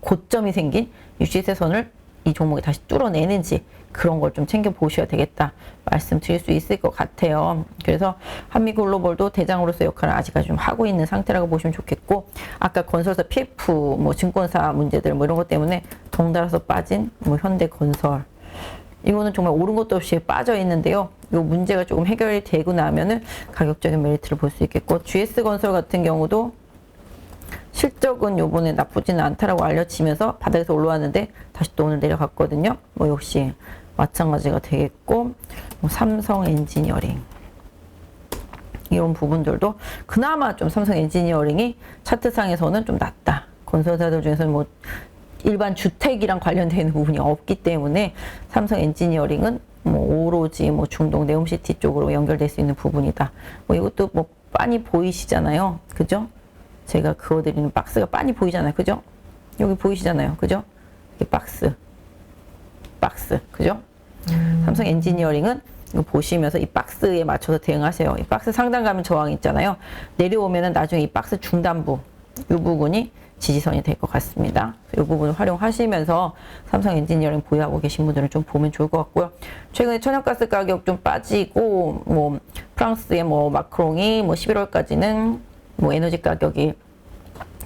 [SPEAKER 1] 고점이 생긴 이 추세선을 이 종목이 다시 뚫어내는지 그런 걸 좀 챙겨 보셔야 되겠다 말씀드릴 수 있을 것 같아요. 그래서 한미글로벌도 대장으로서 역할을 아직까지 좀 하고 있는 상태라고 보시면 좋겠고 아까 건설사 PF 뭐 증권사 문제들 뭐 이런 것 때문에 덩달아서 빠진 뭐 현대건설 이거는 정말 오른 것도 없이 빠져 있는데요. 이 문제가 조금 해결이 되고 나면은 가격적인 메리트를 볼 수 있겠고 GS건설 같은 경우도 실적은 요번에 나쁘지는 않다라고 알려지면서 바닥에서 올라왔는데 다시 또 오늘 내려갔거든요. 뭐 역시 마찬가지가 되겠고 뭐 삼성 엔지니어링 이런 부분들도 그나마 좀 삼성 엔지니어링이 차트상에서는 좀 낫다. 건설사들 중에서는 뭐 일반 주택이랑 관련되어 있는 부분이 없기 때문에 삼성 엔지니어링은 뭐 오로지 뭐 중동 네옴시티 쪽으로 연결될 수 있는 부분이다. 뭐 이것도 뭐 빤히 보이시잖아요. 그죠? 제가 그어드리는 박스가 빤히 보이잖아요. 그죠? 여기 보이시잖아요. 그죠? 이 박스. 그죠? 삼성 엔지니어링은 이거 보시면서 이 박스에 맞춰서 대응하세요. 이 박스 상단 가면 저항이 있잖아요. 내려오면은 나중에 이 박스 중단부 이 부분이 지지선이 될 것 같습니다. 이 부분을 활용하시면서 삼성 엔지니어링 보유하고 계신 분들은 좀 보면 좋을 것 같고요. 최근에 천연가스 가격 좀 빠지고 뭐 프랑스의 뭐 마크롱이 뭐 11월까지는 뭐 에너지 가격이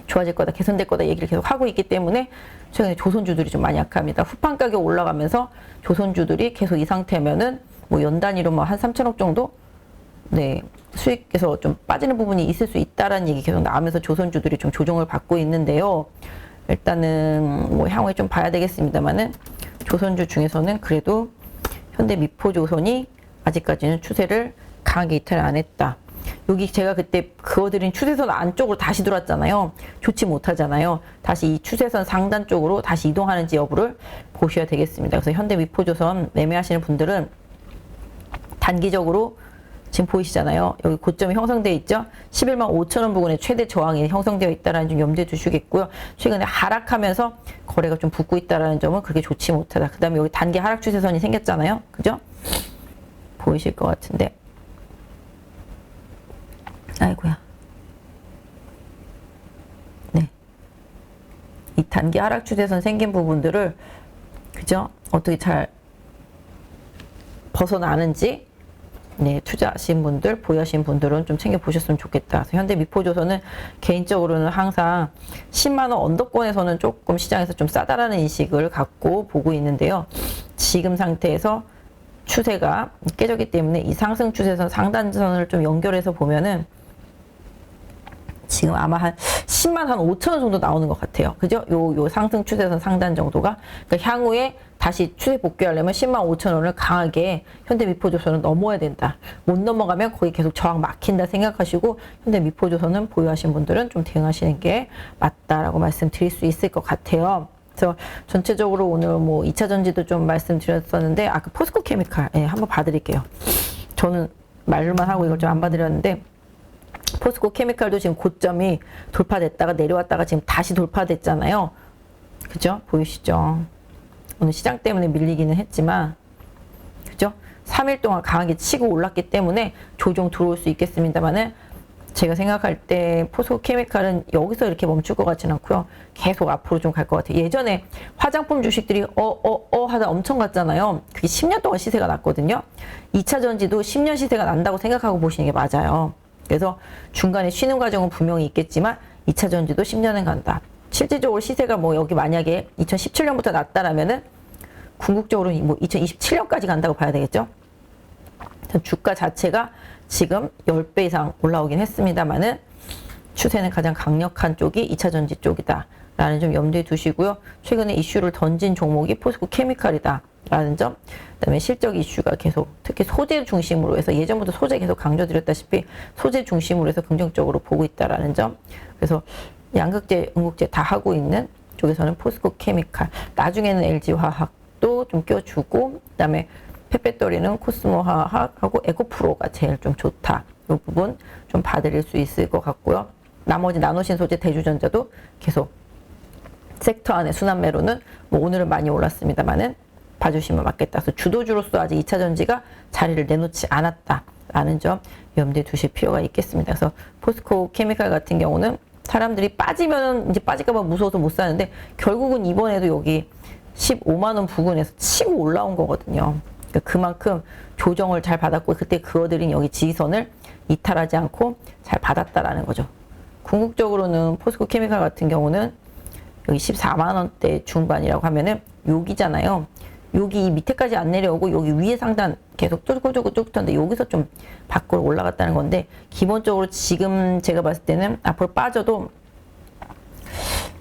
[SPEAKER 1] 좋아질 거다, 개선될 거다 얘기를 계속 하고 있기 때문에 최근에 조선주들이 좀 많이 약합니다. 후판 가격 올라가면서 조선주들이 계속 이 상태면은 뭐 연 단위로 뭐 한 3천억 정도 네, 수익에서 좀 빠지는 부분이 있을 수 있다라는 얘기 계속 나오면서 조선주들이 좀 조정을 받고 있는데요. 일단은 뭐 향후에 좀 봐야 되겠습니다만은 조선주 중에서는 그래도 현대미포조선이 아직까지는 추세를 강하게 이탈을 안 했다. 여기 제가 그때 그어드린 추세선 안쪽으로 다시 들어왔잖아요. 좋지 못하잖아요. 다시 이 추세선 상단 쪽으로 다시 이동하는지 여부를 보셔야 되겠습니다. 그래서 현대미포조선 매매하시는 분들은 단기적으로 지금 보이시잖아요. 여기 고점이 형성되어 있죠. 11만 5천 원 부근에 최대 저항이 형성되어 있다는 점 염두에 두시겠고요. 최근에 하락하면서 거래가 좀 붙고 있다는 점은 그렇게 좋지 못하다. 그 다음에 여기 단기 하락 추세선이 생겼잖아요. 그죠? 보이실 것 같은데. 아이고야. 네. 이 단기 하락 추세선 생긴 부분들을, 그죠? 어떻게 잘 벗어나는지, 네, 투자하신 분들, 보유하신 분들은 좀 챙겨보셨으면 좋겠다. 그래서 현대미포조선은 개인적으로는 항상 10만원 언더권에서는 조금 시장에서 좀 싸다라는 인식을 갖고 보고 있는데요. 지금 상태에서 추세가 깨졌기 때문에 이 상승 추세선 상단선을 좀 연결해서 보면은 지금 아마 한 10만 한 5천 원 정도 나오는 것 같아요. 그죠? 요 상승 추세선 상단 정도가. 그러니까 향후에 다시 추세 복귀하려면 10만 5천 원을 강하게 현대미포조선은 넘어야 된다. 못 넘어가면 거기 계속 저항 막힌다 생각하시고 현대미포조선은 보유하신 분들은 좀 대응하시는 게 맞다라고 말씀드릴 수 있을 것 같아요. 그래서 전체적으로 오늘 뭐 2차 전지도 좀 말씀드렸었는데 아까 포스코 케미칼 한번 봐드릴게요. 저는 말로만 하고 이걸 좀 안 봐드렸는데 포스코 케미칼도 지금 고점이 돌파됐다가 내려왔다가 지금 다시 돌파됐잖아요. 그죠? 보이시죠? 오늘 시장 때문에 밀리기는 했지만, 그죠? 3일 동안 강하게 치고 올랐기 때문에 조정 들어올 수 있겠습니다만은 제가 생각할 때 포스코 케미칼은 여기서 이렇게 멈출 것 같지는 않고요. 계속 앞으로 좀 갈 것 같아요. 예전에 화장품 주식들이 하다 엄청 갔잖아요. 그게 10년 동안 시세가 났거든요. 2차 전지도 10년 시세가 난다고 생각하고 보시는 게 맞아요. 그래서 중간에 쉬는 과정은 분명히 있겠지만 2차 전지도 10년은 간다. 실질적으로 시세가 뭐 여기 만약에 2017년부터 났다라면은 궁극적으로 뭐 2027년까지 간다고 봐야 되겠죠. 주가 자체가 지금 10배 이상 올라오긴 했습니다만은 추세는 가장 강력한 쪽이 2차 전지 쪽이다 라는 점 염두에 두시고요. 최근에 이슈를 던진 종목이 포스코 케미칼이다 라는 점, 그 다음에 실적 이슈가 계속 특히 소재 중심으로 해서 예전부터 소재 계속 강조드렸다시피 소재 중심으로 해서 긍정적으로 보고 있다라는 점. 그래서 양극재, 음극재 다 하고 있는 쪽에서는 포스코 케미칼, 나중에는 LG화학도 좀 껴주고, 그 다음에 펫배터리는 코스모화학하고 에코프로가 제일 좀 좋다. 이 부분 좀 봐드릴 수 있을 것 같고요. 나머지 나노신소재, 대주전자도 계속 섹터 안에 순환매로는 뭐 오늘은 많이 올랐습니다만은 봐주시면 맞겠다. 그래서 주도주로서 아직 2차 전지가 자리를 내놓지 않았다라는 점 염두에 두실 필요가 있겠습니다. 그래서 포스코 케미칼 같은 경우는 사람들이 빠지면 이제 빠질까봐 무서워서 못 사는데 결국은 이번에도 여기 15만 원 부근에서 치고 올라온 거거든요. 그러니까 그만큼 조정을 잘 받았고 그때 그어드린 여기 지지선을 이탈하지 않고 잘 받았다라는 거죠. 궁극적으로는 포스코 케미칼 같은 경우는 여기 14만 원대 중반이라고 하면은 여기잖아요. 여기 밑에까지 안 내려오고 여기 위에 상단 계속 쫄고 떴는데 여기서 좀 밖으로 올라갔다는 건데 기본적으로 지금 제가 봤을 때는 앞으로 빠져도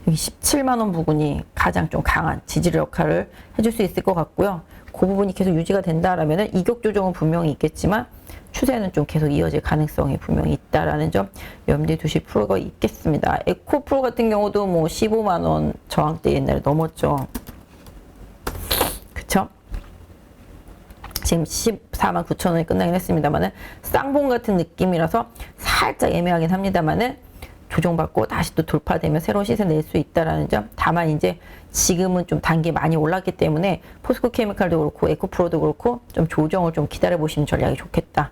[SPEAKER 1] 여기 17만 원 부분이 가장 좀 강한 지지를 역할을 해줄 수 있을 것 같고요. 그 부분이 계속 유지가 된다라면은 이격 조정은 분명히 있겠지만 추세는 좀 계속 이어질 가능성이 분명히 있다라는 점 염두에 두실 필요가 있겠습니다. 에코프로 같은 경우도 뭐 15만 원 저항대 옛날에 넘었죠. 그쵸? 지금 14만 9천 원에 끝나긴 했습니다만은 쌍봉 같은 느낌이라서 살짝 애매하긴 합니다만은 조정받고 다시 또 돌파되면 새로운 시세 낼 수 있다라는 점. 다만 이제 지금은 좀 단계 많이 올랐기 때문에 포스코 케미칼도 그렇고 에코프로도 그렇고 좀 조정을 좀 기다려 보시는 전략이 좋겠다.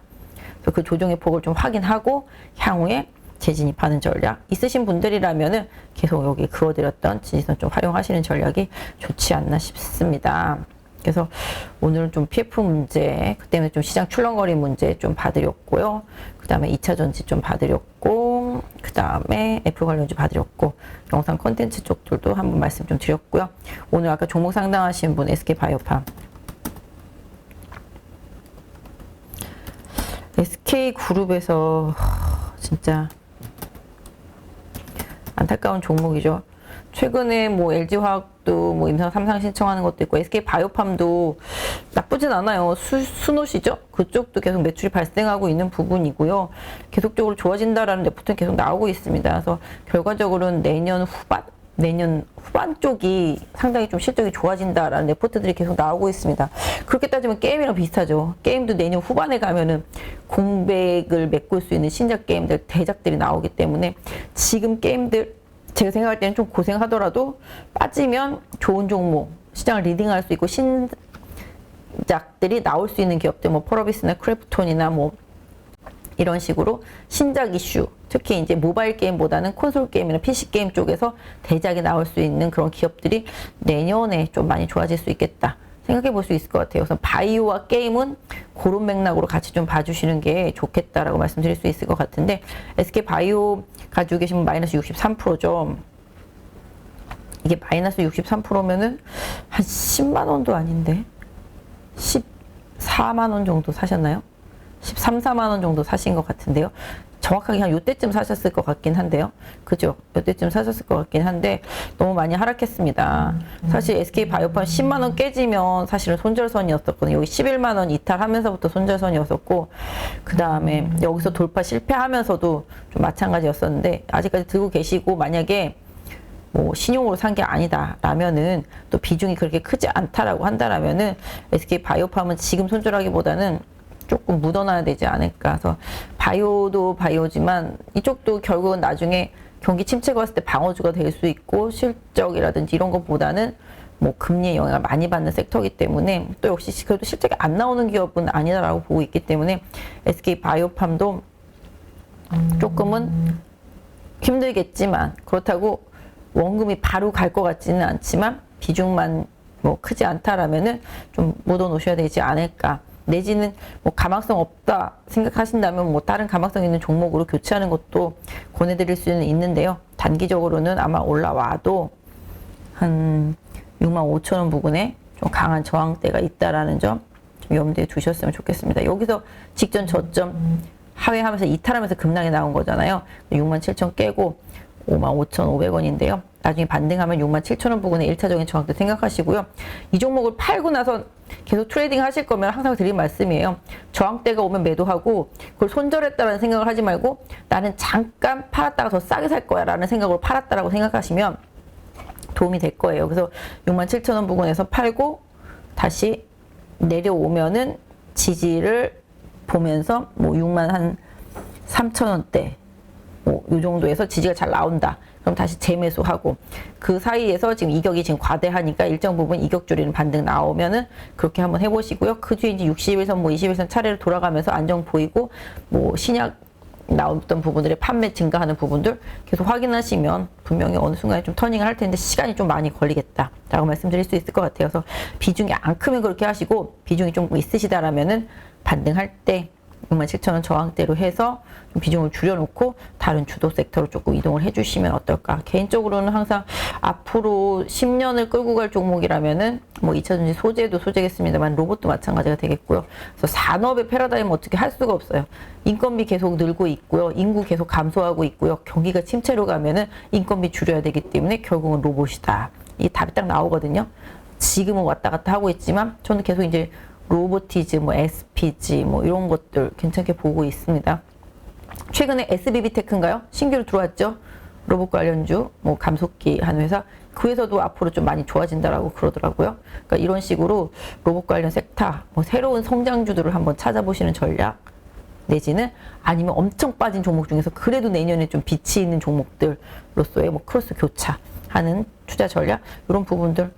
[SPEAKER 1] 그래서 그 조정의 폭을 좀 확인하고 향후에 재진입하는 전략 있으신 분들이라면은 계속 여기 그어드렸던 지지선 좀 활용하시는 전략이 좋지 않나 싶습니다. 그래서 오늘은 좀 PF 문제, 그 때문에 좀 시장 출렁거림 문제 좀 봐드렸고요. 그 다음에 2차 전지 좀 봐드렸고, 그 다음에 애플 관련주 봐드렸고, 영상 콘텐츠 쪽들도 한번 말씀 좀 드렸고요. 오늘 아까 종목 상담하신 분 SK바이오팜. SK그룹에서 진짜 안타까운 종목이죠. 최근에 뭐 LG화학도 뭐 임상 3상 신청하는 것도 있고 SK바이오팜도 나쁘진 않아요. 수노시죠? 그쪽도 계속 매출이 발생하고 있는 부분이고요. 계속적으로 좋아진다라는 레포트는 계속 나오고 있습니다. 그래서 결과적으로는 내년 후반 쪽이 상당히 좀 실적이 좋아진다라는 레포트들이 계속 나오고 있습니다. 그렇게 따지면 게임이랑 비슷하죠. 게임도 내년 후반에 가면은 공백을 메꿀 수 있는 신작 게임들, 대작들이 나오기 때문에 지금 게임들 제가 생각할 때는 좀 고생하더라도 빠지면 좋은 종목, 시장을 리딩할 수 있고 신작들이 나올 수 있는 기업들, 뭐 펄어비스나 크래프톤이나 뭐 이런 식으로 신작 이슈, 특히 이제 모바일 게임보다는 콘솔 게임이나 PC 게임 쪽에서 대작이 나올 수 있는 그런 기업들이 내년에 좀 많이 좋아질 수 있겠다 생각해 볼 수 있을 것 같아요. 그래서 바이오와 게임은 그런 맥락으로 같이 좀 봐주시는 게 좋겠다라고 말씀드릴 수 있을 것 같은데, SK 바이오 가지고 계시면 마이너스 63%죠. 이게 마이너스 63%면은 한 10만 원도 아닌데 14만 원 정도 사셨나요? 13, 4만 원 정도 사신 것 같은데요. 정확하게 한 요때쯤 사셨을 것 같긴 한데요. 그죠? 요때쯤 사셨을 것 같긴 한데 너무 많이 하락했습니다. 사실 SK 바이오팜 10만 원 깨지면 사실은 손절선이었었거든요. 여기 11만 원 이탈하면서부터 손절선이었었고, 그 다음에 여기서 돌파 실패하면서도 좀 마찬가지였었는데, 아직까지 들고 계시고 만약에 뭐 신용으로 산 게 아니다 라면은, 또 비중이 그렇게 크지 않다라고 한다라면은 SK 바이오팜은 지금 손절하기보다는 조금 묻어놔야 되지 않을까. 그래서 바이오도 바이오지만 이쪽도 결국은 나중에 경기 침체가 왔을 때 방어주가 될 수 있고, 실적이라든지 이런 것보다는 뭐 금리의 영향을 많이 받는 섹터이기 때문에, 또 역시 그래도 실적이 안 나오는 기업은 아니다라고 보고 있기 때문에 SK 바이오팜도 조금은 힘들겠지만, 그렇다고 원금이 바로 갈 것 같지는 않지만 비중만 뭐 크지 않다라면은 좀 묻어 놓으셔야 되지 않을까. 내지는 뭐 가망성 없다 생각하신다면 뭐 다른 가망성 있는 종목으로 교체하는 것도 권해드릴 수는 있는데요. 단기적으로는 아마 올라와도 한 65,000원 부근에 좀 강한 저항대가 있다라는 점 좀 염두에 두셨으면 좋겠습니다. 여기서 직전 저점 하회하면서 이탈하면서 급락이 나온 거잖아요. 67,000 깨고 55,500원인데요. 나중에 반등하면 67,000원 부근에 1차적인 저항대 생각하시고요. 이 종목을 팔고 나서 계속 트레이딩 하실 거면 항상 드린 말씀이에요. 저항대가 오면 매도하고 그걸 손절했다라는 생각을 하지 말고, 나는 잠깐 팔았다가 더 싸게 살 거야 라는 생각으로 팔았다라고 생각하시면 도움이 될 거예요. 그래서 67,000원 부근에서 팔고 다시 내려오면은 지지를 보면서 뭐 63,000원대 뭐 이 정도에서 지지가 잘 나온다. 그럼 다시 재매수하고, 그 사이에서 지금 이격이 지금 과대하니까 일정 부분 이격 줄이는 반등 나오면은 그렇게 한번 해보시고요. 그 뒤에 이제 60일선 뭐 21선 차례로 돌아가면서 안정 보이고, 뭐 신약 나왔던 부분들의 판매 증가하는 부분들 계속 확인하시면 분명히 어느 순간에 좀 터닝을 할 텐데 시간이 좀 많이 걸리겠다라고 말씀드릴 수 있을 것 같아요. 그래서 비중이 안 크면 그렇게 하시고, 비중이 좀 있으시다라면은 반등할 때 67,000원 저항대로 해서 비중을 줄여놓고 다른 주도 섹터로 조금 이동을 해주시면 어떨까. 개인적으로는 항상 앞으로 10년을 끌고 갈 종목이라면은 뭐 2차전지 소재도 소재겠습니다만 로봇도 마찬가지가 되겠고요. 그래서 산업의 패러다임은 어떻게 할 수가 없어요. 인건비 계속 늘고 있고요. 인구 계속 감소하고 있고요. 경기가 침체로 가면은 인건비 줄여야 되기 때문에 결국은 로봇이다. 이 답이 딱 나오거든요. 지금은 왔다 갔다 하고 있지만 저는 계속 이제 로보티즈, 뭐 SPG, 뭐 이런 것들 괜찮게 보고 있습니다. 최근에 SBB테크인가요? 신규로 들어왔죠? 로봇 관련주, 뭐 감속기 한 회사. 그 회사도 앞으로 좀 많이 좋아진다라고 그러더라고요. 그러니까 이런 식으로 로봇 관련 섹터, 뭐 새로운 성장주들을 한번 찾아보시는 전략, 내지는 아니면 엄청 빠진 종목 중에서 그래도 내년에 좀 빛이 있는 종목들로서의 뭐 크로스 교차하는 투자 전략, 이런 부분들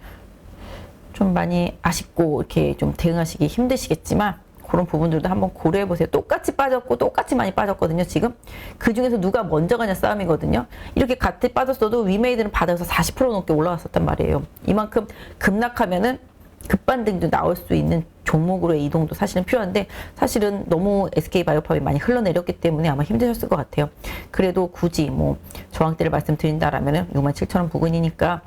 [SPEAKER 1] 좀 많이 아쉽고 이렇게 좀 대응하시기 힘드시겠지만 그런 부분들도 한번 고려해 보세요. 똑같이 빠졌고 똑같이 많이 빠졌거든요. 지금 그 중에서 누가 먼저 가냐 싸움이거든요. 이렇게 같이 빠졌어도 위메이드는 바닥에서 40% 넘게 올라왔었단 말이에요. 이만큼 급락하면은 급반등도 나올 수 있는 종목으로의 이동도 사실은 필요한데, 사실은 너무 SK 바이오팜이 많이 흘러내렸기 때문에 아마 힘드셨을 것 같아요. 그래도 굳이 뭐 저항대를 말씀드린다라면은 67,000원 부근이니까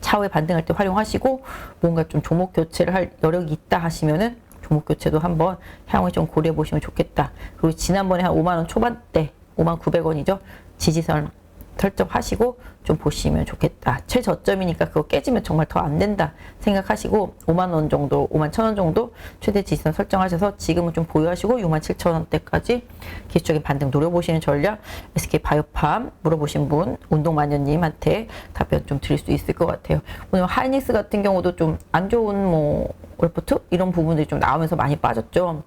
[SPEAKER 1] 차후에 반등할 때 활용하시고, 뭔가 좀 종목 교체를 할 여력이 있다 하시면은 종목 교체도 한번 향후에 좀 고려해 보시면 좋겠다. 그리고 지난번에 한 5만 원 초반대, 5만 900원이죠. 지지선 설정하시고 좀 보시면 좋겠다. 최저점이니까 그거 깨지면 정말 더 안 된다 생각하시고 5만 원 정도, 5만 1천 원 정도 최대 지지선 설정하셔서 지금은 좀 보유하시고 6만 7천 원대까지 기술적인 반등 노려보시는 전략. SK바이오팜 물어보신 분 운동마녀님한테 답변 좀 드릴 수 있을 것 같아요. 오늘 하이닉스 같은 경우도 좀 안 좋은 뭐 레포트 이런 부분들이 좀 나오면서 많이 빠졌죠.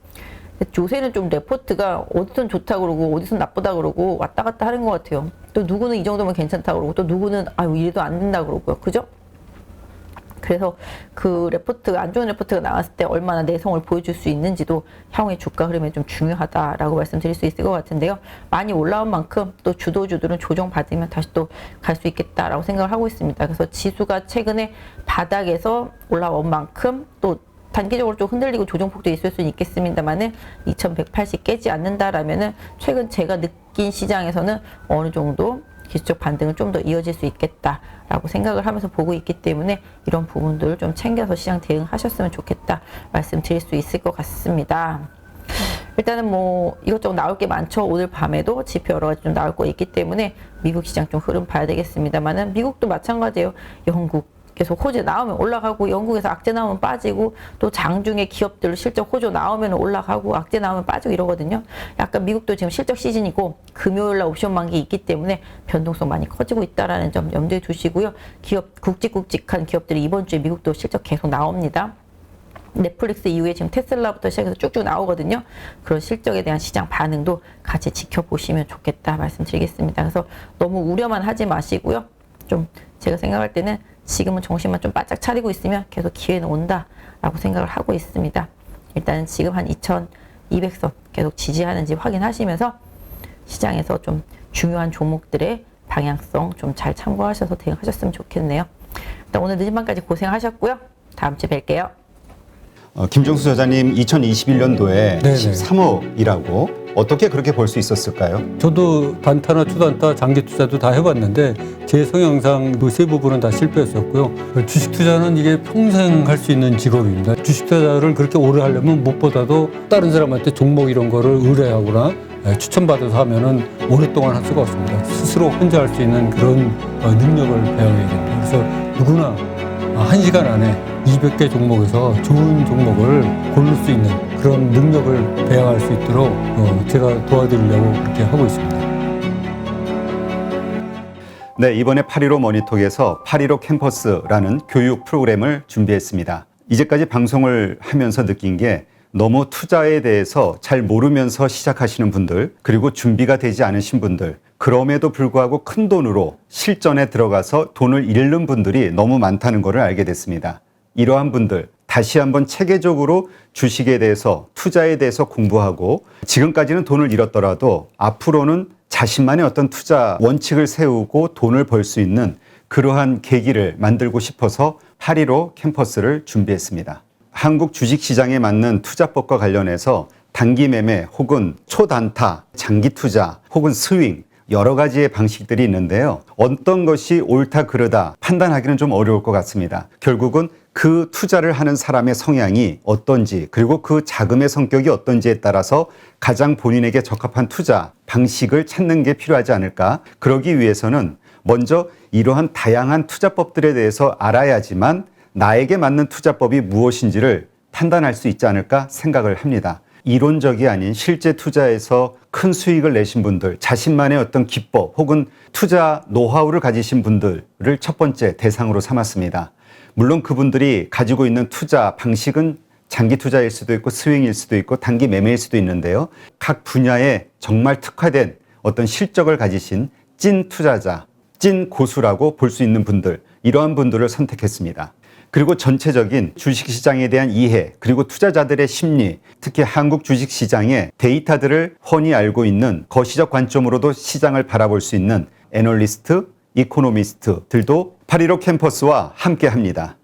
[SPEAKER 1] 요새는 좀 레포트가 어디선 좋다 그러고 어디선 나쁘다 그러고 왔다 갔다 하는 것 같아요. 또 누구는 이 정도면 괜찮다 그러고 또 누구는 아유 이래도 안 된다 그러고요. 그죠? 그래서 그 레포트가 안 좋은 레포트가 나왔을 때 얼마나 내성을 보여줄 수 있는지도 향후의 주가 흐름에 좀 중요하다라고 말씀드릴 수 있을 것 같은데요. 많이 올라온 만큼 또 주도주들은 조정받으면 다시 또 갈 수 있겠다라고 생각을 하고 있습니다. 그래서 지수가 최근에 바닥에서 올라온 만큼 또 단기적으로 좀 흔들리고 조정폭도 있을 수는 있겠습니다만은 2180 깨지 않는다라면은 최근 제가 느낀 시장에서는 어느 정도 기술적 반등은 좀 더 이어질 수 있겠다라고 생각을 하면서 보고 있기 때문에 이런 부분들을 좀 챙겨서 시장 대응하셨으면 좋겠다 말씀드릴 수 있을 것 같습니다. 일단은 뭐 이것저것 나올 게 많죠. 오늘 밤에도 지표 여러 가지 좀 나올 거 있기 때문에 미국 시장 좀 흐름 봐야 되겠습니다만은 미국도 마찬가지예요. 영국 계속 호재 나오면 올라가고 영국에서 악재 나오면 빠지고 또 장중에 기업들 실적 호조 나오면 올라가고 악재 나오면 빠지고 이러거든요. 약간 미국도 지금 실적 시즌이고 금요일날 옵션 만기 있기 때문에 변동성 많이 커지고 있다라는 점 염두에 두시고요. 기업 굵직굵직한 기업들이 이번 주에 미국도 실적 계속 나옵니다. 넷플릭스 이후에 지금 테슬라부터 시작해서 쭉쭉 나오거든요. 그런 실적에 대한 시장 반응도 같이 지켜보시면 좋겠다 말씀드리겠습니다. 그래서 너무 우려만 하지 마시고요. 좀 제가 생각할 때는 지금은 정신만 좀 바짝 차리고 있으면 계속 기회는 온다라고 생각을 하고 있습니다. 일단은 지금 한 2200선 계속 지지하는지 확인하시면서 시장에서 좀 중요한 종목들의 방향성 좀 잘 참고하셔서 대응하셨으면 좋겠네요. 일단 오늘 늦은 밤까지 고생하셨고요. 다음 주에 뵐게요.
[SPEAKER 2] 김종수 저자님 2021년도에 13억이라고 어떻게 그렇게 벌 수 있었을까요?
[SPEAKER 3] 저도 단타나 초단타, 장기 투자도 다 해봤는데 제 성향상 그 세 부분은 다 실패했었고요. 주식 투자는 이게 평생 할 수 있는 직업입니다. 주식 투자를 그렇게 오래 하려면 무엇보다도 다른 사람한테 종목 이런 거를 의뢰하거나 추천받아서 하면은 오랫동안 할 수가 없습니다. 스스로 혼자 할 수 있는 그런 능력을 배워야 됩니다. 그래서 누구나 1시간 안에 200개 종목에서 좋은 종목을 고를 수 있는 그런 능력을 배양할 수 있도록 제가 도와드리려고 그렇게 하고 있습니다.
[SPEAKER 2] 네, 이번에 8.15 머니톡에서 8.15 캠퍼스라는 교육 프로그램을 준비했습니다. 이제까지 방송을 하면서 느낀 게 너무 투자에 대해서 잘 모르면서 시작하시는 분들, 그리고 준비가 되지 않으신 분들, 그럼에도 불구하고 큰 돈으로 실전에 들어가서 돈을 잃는 분들이 너무 많다는 것을 알게 됐습니다. 이러한 분들 다시 한번 체계적으로 주식에 대해서 투자에 대해서 공부하고 지금까지는 돈을 잃었더라도 앞으로는 자신만의 어떤 투자 원칙을 세우고 돈을 벌 수 있는 그러한 계기를 만들고 싶어서 8.15 캠퍼스를 준비했습니다. 한국 주식시장에 맞는 투자법과 관련해서 단기 매매 혹은 초단타, 장기 투자 혹은 스윙 여러 가지의 방식들이 있는데요. 어떤 것이 옳다 그르다 판단하기는 좀 어려울 것 같습니다. 결국은 그 투자를 하는 사람의 성향이 어떤지 그리고 그 자금의 성격이 어떤지에 따라서 가장 본인에게 적합한 투자 방식을 찾는 게 필요하지 않을까. 그러기 위해서는 먼저 이러한 다양한 투자법들에 대해서 알아야지만 나에게 맞는 투자법이 무엇인지를 판단할 수 있지 않을까 생각을 합니다. 이론적이 아닌 실제 투자에서 큰 수익을 내신 분들, 자신만의 어떤 기법 혹은 투자 노하우를 가지신 분들을 첫 번째 대상으로 삼았습니다. 물론 그분들이 가지고 있는 투자 방식은 장기 투자일 수도 있고 스윙일 수도 있고 단기 매매일 수도 있는데요. 각 분야에 정말 특화된 어떤 실적을 가지신 찐 투자자, 찐 고수라고 볼 수 있는 분들, 이러한 분들을 선택했습니다. 그리고 전체적인 주식시장에 대한 이해, 그리고 투자자들의 심리, 특히 한국 주식시장의 데이터들을 훤히 알고 있는 거시적 관점으로도 시장을 바라볼 수 있는 애널리스트, 이코노미스트들도 8.15 캠퍼스와 함께 합니다.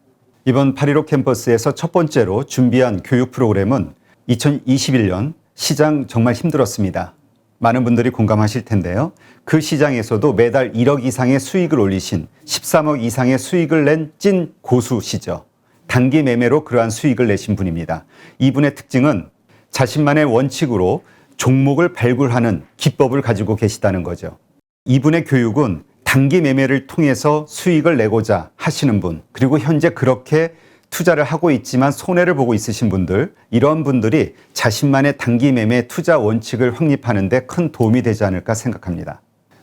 [SPEAKER 2] 이번 8.15 캠퍼스에서 첫 번째로 준비한 교육 프로그램은 2021년 시장 정말 힘들었습니다. 많은 분들이 공감하실 텐데요. 그 시장에서도 매달 1억 이상의 수익을 올리신 13억 이상의 수익을 낸 찐 고수시죠. 단기 매매로 그러한 수익을 내신 분입니다. 이분의 특징은 자신만의 원칙으로 종목을 발굴하는 기법을 가지고 계시다는 거죠. 이분의 교육은 단기 매매를 통해서 수익을 내고자 하시는 분, 그리고 현재 그렇게 투자를 하고 있지만 손해를 보고 있으신 분들, 이런 분들이 자신만의 단기 매매 투자 원칙을 확립하는 데 큰 도움이 되지 않을까 생각합니다.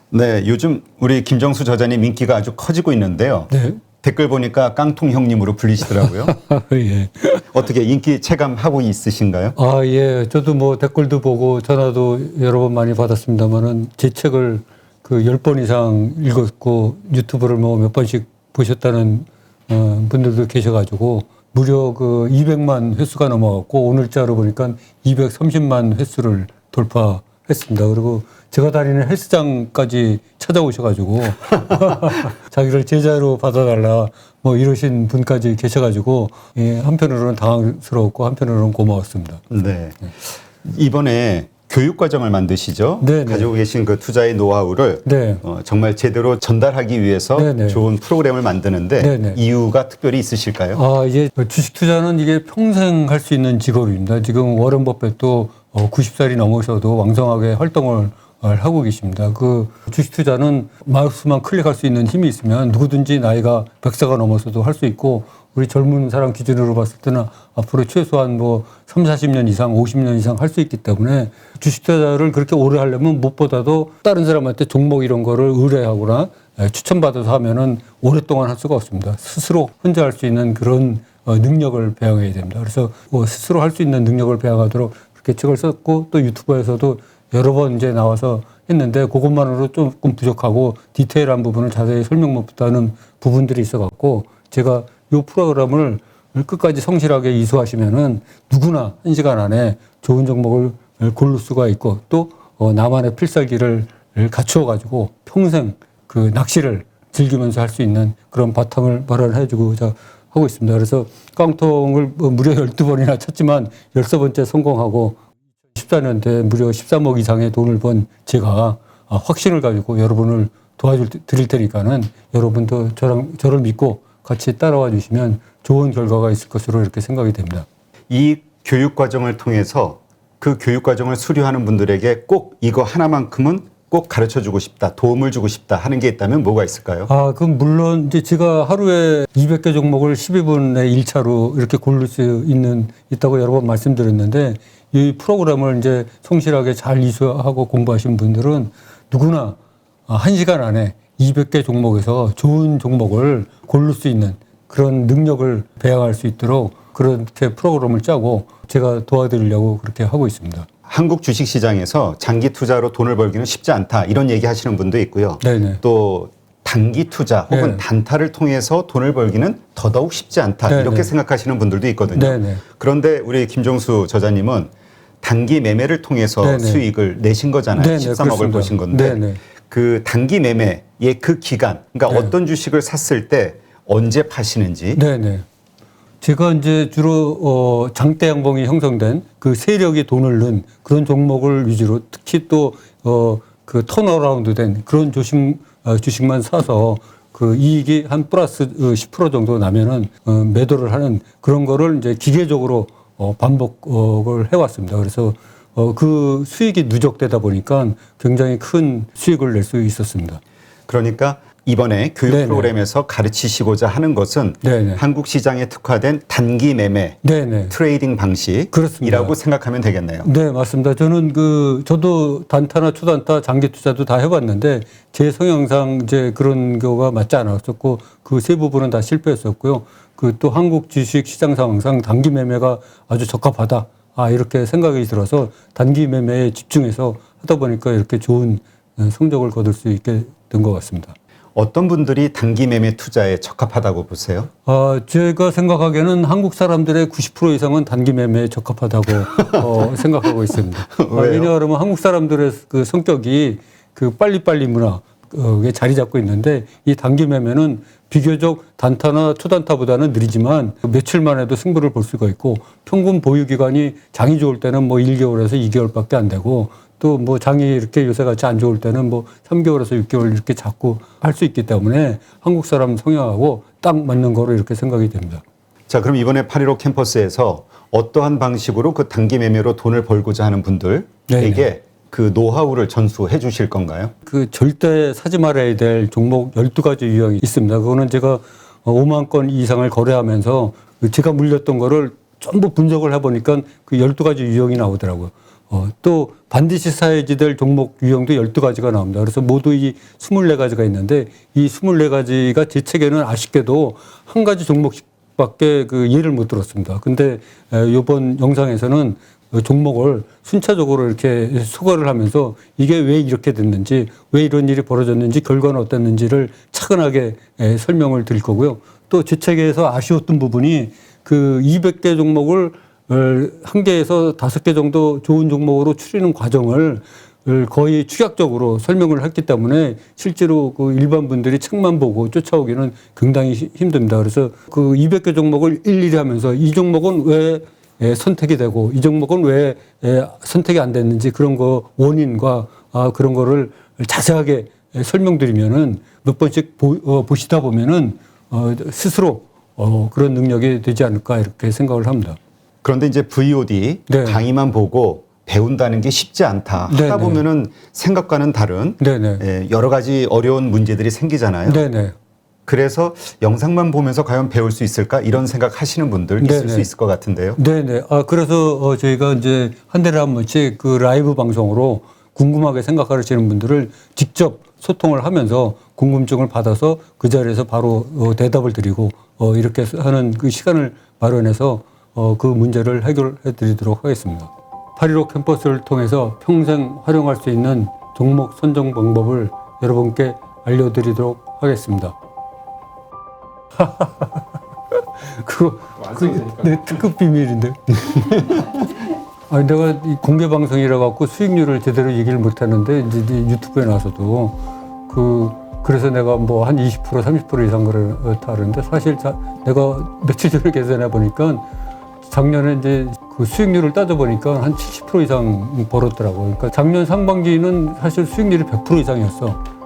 [SPEAKER 2] 네, 요즘 우리 김정수 저자님 인기가 아주 커지고 있는데요.
[SPEAKER 3] 네.
[SPEAKER 2] 댓글 보니까 깡통 형님으로 불리시더라고요.
[SPEAKER 3] 예.
[SPEAKER 2] 어떻게 인기 체감하고 있으신가요?
[SPEAKER 3] 아, 예. 저도 뭐 댓글도 보고 전화도 여러 번 많이 받았습니다만은 제 책을 그 10번 이상 읽었고 유튜브를 뭐 몇 번씩 보셨다는 분들도 계셔가지고 무려 그 200만 횟수가 넘어갔고 오늘자로 보니까 230만 횟수를 돌파했습니다. 그리고 제가 다니는 헬스장까지 찾아오셔가지고 자기를 제자로 받아달라 뭐 이러신 분까지 계셔가지고 예, 한편으로는 당황스러웠고 한편으로는 고마웠습니다.
[SPEAKER 2] 네. 이번에 교육과정을 만드시죠?
[SPEAKER 3] 네네.
[SPEAKER 2] 가지고 계신 그 투자의 노하우를
[SPEAKER 3] 네.
[SPEAKER 2] 정말 제대로 전달하기 위해서
[SPEAKER 3] 네네.
[SPEAKER 2] 좋은 프로그램을 만드는데
[SPEAKER 3] 네네.
[SPEAKER 2] 이유가 특별히 있으실까요?
[SPEAKER 3] 아, 이제 주식 투자는 이게 평생 할 수 있는 직업입니다. 지금 워런 버핏도 90살이 넘으셔도 왕성하게 활동을 하고 계십니다. 그 주식 투자는 마우스만 클릭할 수 있는 힘이 있으면 누구든지 나이가 100세가 넘어서도 할 수 있고 우리 젊은 사람 기준으로 봤을 때는 앞으로 최소한 뭐 3, 40년 이상, 50년 이상 할 수 있기 때문에 주식 투자를 그렇게 오래 하려면 무엇보다도 다른 사람한테 종목 이런 거를 의뢰하거나 추천받아서 하면은 오랫동안 할 수가 없습니다. 스스로 혼자 할 수 있는 그런 능력을 배워야 됩니다. 그래서 스스로 할 수 있는 능력을 배워가도록 그렇게 책을 썼고 또 유튜브에서도 여러 번 이제 나와서 했는데 그것만으로 조금 부족하고 디테일한 부분을 자세히 설명 못하는 부분들이 있어갖고 제가 이 프로그램을 끝까지 성실하게 이수하시면은 누구나 1시간 안에 좋은 종목을 고를 수가 있고 또 나만의 필살기를 갖추어가지고 평생 그 낚시를 즐기면서 할 수 있는 그런 바탕을 마련해주고자 하고 있습니다. 그래서 깡통을 무려 12번이나 쳤지만 13번째 성공하고 14년대 무려 13억 이상의 돈을 번 제가 확신을 가지고 여러분을 도와드릴 테니까는 여러분도 저를 믿고 같이 따라와 주시면 좋은 결과가 있을 것으로 이렇게 생각이 됩니다.
[SPEAKER 2] 이 교육과정을 통해서 그 교육과정을 수료하는 분들에게 꼭 이거 하나만큼은 꼭 가르쳐 주고 싶다, 도움을 주고 싶다 하는 게 있다면 뭐가 있을까요?
[SPEAKER 3] 아, 그럼 물론 이제 제가 하루에 200개 종목을 12분의 1차로 이렇게 고를 수 있다고 여러 번 말씀드렸는데 이 프로그램을 이제 성실하게 잘 이수하고 공부하신 분들은 누구나 1시간 안에 200개 종목에서 좋은 종목을 고를 수 있는 그런 능력을 배양할 수 있도록 그렇게 프로그램을 짜고 제가 도와드리려고 그렇게 하고 있습니다.
[SPEAKER 2] 한국 주식시장에서 장기 투자로 돈을 벌기는 쉽지 않다 이런 얘기 하시는 분도 있고요.
[SPEAKER 3] 네네.
[SPEAKER 2] 또 단기 투자 혹은
[SPEAKER 3] 네.
[SPEAKER 2] 단타를 통해서 돈을 벌기는 더더욱 쉽지 않다
[SPEAKER 3] 네네.
[SPEAKER 2] 이렇게 생각하시는 분들도 있거든요.
[SPEAKER 3] 네네.
[SPEAKER 2] 그런데 우리 김종수 저자님은 단기 매매를 통해서
[SPEAKER 3] 네네.
[SPEAKER 2] 수익을 내신 거잖아요.
[SPEAKER 3] 네네,
[SPEAKER 2] 13억을
[SPEAKER 3] 그렇습니다.
[SPEAKER 2] 보신 건데
[SPEAKER 3] 네네.
[SPEAKER 2] 그 단기 매매의 그 기간, 그러니까
[SPEAKER 3] 네.
[SPEAKER 2] 어떤 주식을 샀을 때 언제 파시는지.
[SPEAKER 3] 네네. 제가 이제 주로 장대 양봉이 형성된 그 세력이 돈을 넣은 그런 종목을 위주로 특히 또 그 턴어라운드 된 그런 주식만 사서 그 이익이 한 플러스 10% 정도 나면은 매도를 하는 그런 거를 이제 기계적으로 반복을 해왔습니다. 그래서 그 수익이 누적되다 보니까 굉장히 큰 수익을 낼 수 있었습니다.
[SPEAKER 2] 그러니까 이번에 교육
[SPEAKER 3] 네네.
[SPEAKER 2] 프로그램에서 가르치시고자 하는 것은
[SPEAKER 3] 네네.
[SPEAKER 2] 한국 시장에 특화된 단기 매매
[SPEAKER 3] 네네.
[SPEAKER 2] 트레이딩 방식이라고
[SPEAKER 3] 그렇습니다.
[SPEAKER 2] 생각하면 되겠네요.
[SPEAKER 3] 네, 맞습니다. 저는 저도 단타나 초단타, 장기 투자도 다 해봤는데 제 성향상 이제 그런 거가 맞지 않았었고 그 세 부분은 다 실패했었고요. 그 또 한국 주식 시장 상황상 단기 매매가 아주 적합하다. 이렇게 생각이 들어서 단기 매매에 집중해서 하다 보니까 이렇게 좋은 성적을 거둘 수 있게 된 것 같습니다.
[SPEAKER 2] 어떤 분들이 단기 매매 투자에 적합하다고 보세요?
[SPEAKER 3] 제가 생각하기에는 한국 사람들의 90% 이상은 단기 매매에 적합하다고 생각하고 있습니다.
[SPEAKER 2] 왜요?
[SPEAKER 3] 왜냐하면 한국 사람들의 그 성격이 그 빨리빨리 문화에 자리 잡고 있는데 이 단기 매매는 비교적 단타나 초단타보다는 느리지만 며칠만 해도 승부를 볼 수가 있고 평균 보유 기간이 장이 좋을 때는 뭐 1개월에서 2개월밖에 안 되고 또 뭐 장이 이렇게 요새같이 안 좋을 때는 뭐 3개월에서 6개월 이렇게 잡고 할 수 있기 때문에 한국 사람 성향하고 딱 맞는 거로 이렇게 생각이 됩니다.
[SPEAKER 2] 자, 그럼 이번에 8.15 캠퍼스에서 어떠한 방식으로 그 단기 매매로 돈을 벌고자 하는 분들에게
[SPEAKER 3] 네네.
[SPEAKER 2] 그 노하우를 전수해 주실 건가요?
[SPEAKER 3] 그 절대 사지 말아야 될 종목 12가지 유형이 있습니다. 그거는 제가 5만 건 이상을 거래하면서 제가 물렸던 거를 전부 분석을 해보니까 그 12가지 유형이 나오더라고요. 또 반드시 사야지 될 종목 유형도 12가지가 나옵니다. 그래서 모두 이 24가지가 있는데 이 24가지가 제 책에는 아쉽게도 한 가지 종목밖에 그 이해를 못 들었습니다. 근데 이번 영상에서는 종목을 순차적으로 이렇게 소거를 하면서 이게 왜 이렇게 됐는지, 왜 이런 일이 벌어졌는지, 결과는 어땠는지를 차근하게 설명을 드릴 거고요. 또 제 책에서 아쉬웠던 부분이 그 200개 종목을 한 개에서 5개 정도 좋은 종목으로 추리는 과정을 거의 축약적으로 설명을 했기 때문에 실제로 그 일반 분들이 책만 보고 쫓아오기는 굉장히 힘듭니다. 그래서 그 200개 종목을 일일이 하면서 이 종목은 왜 선택이 되고 이 종목은 왜 선택이 안 됐는지 그런 거 원인과 그런 거를 자세하게 설명드리면은 몇 번씩 보시다 보면은 스스로 그런 능력이 되지 않을까 이렇게 생각을 합니다.
[SPEAKER 2] 그런데 이제 VOD
[SPEAKER 3] 네.
[SPEAKER 2] 강의만 보고 배운다는 게 쉽지 않다. 하다
[SPEAKER 3] 네네.
[SPEAKER 2] 보면은 생각과는 다른
[SPEAKER 3] 네네.
[SPEAKER 2] 여러 가지 어려운 문제들이 생기잖아요.
[SPEAKER 3] 네네.
[SPEAKER 2] 그래서 영상만 보면서 과연 배울 수 있을까 이런 생각 하시는 분들 있을
[SPEAKER 3] 네네.
[SPEAKER 2] 수 있을 것 같은데요.
[SPEAKER 3] 네네. 그래서 저희가 이제 한 달에 한 번씩 그 라이브 방송으로 궁금하게 생각하시는 분들을 직접 소통을 하면서 궁금증을 받아서 그 자리에서 바로 대답을 드리고 이렇게 하는 그 시간을 마련해서 그 문제를 해결해 드리도록 하겠습니다. 8.15 캠퍼스를 통해서 평생 활용할 수 있는 종목 선정 방법을 여러분께 알려드리도록 하겠습니다. 그거 내 특급 비밀인데. 아니, 내가 이 공개 방송이라 갖고 수익률을 제대로 얘기를 못 하는데 이제 유튜브에 나와서도 그래서 내가 뭐 한 20% 30% 이상 그렇다 하는데 사실 내가 며칠 전에 계산해 보니까 작년에 이제 그 수익률을 따져 보니까 한 70% 이상 벌었더라고요. 그러니까 작년 상반기는 사실 수익률이 100% 이상이었어.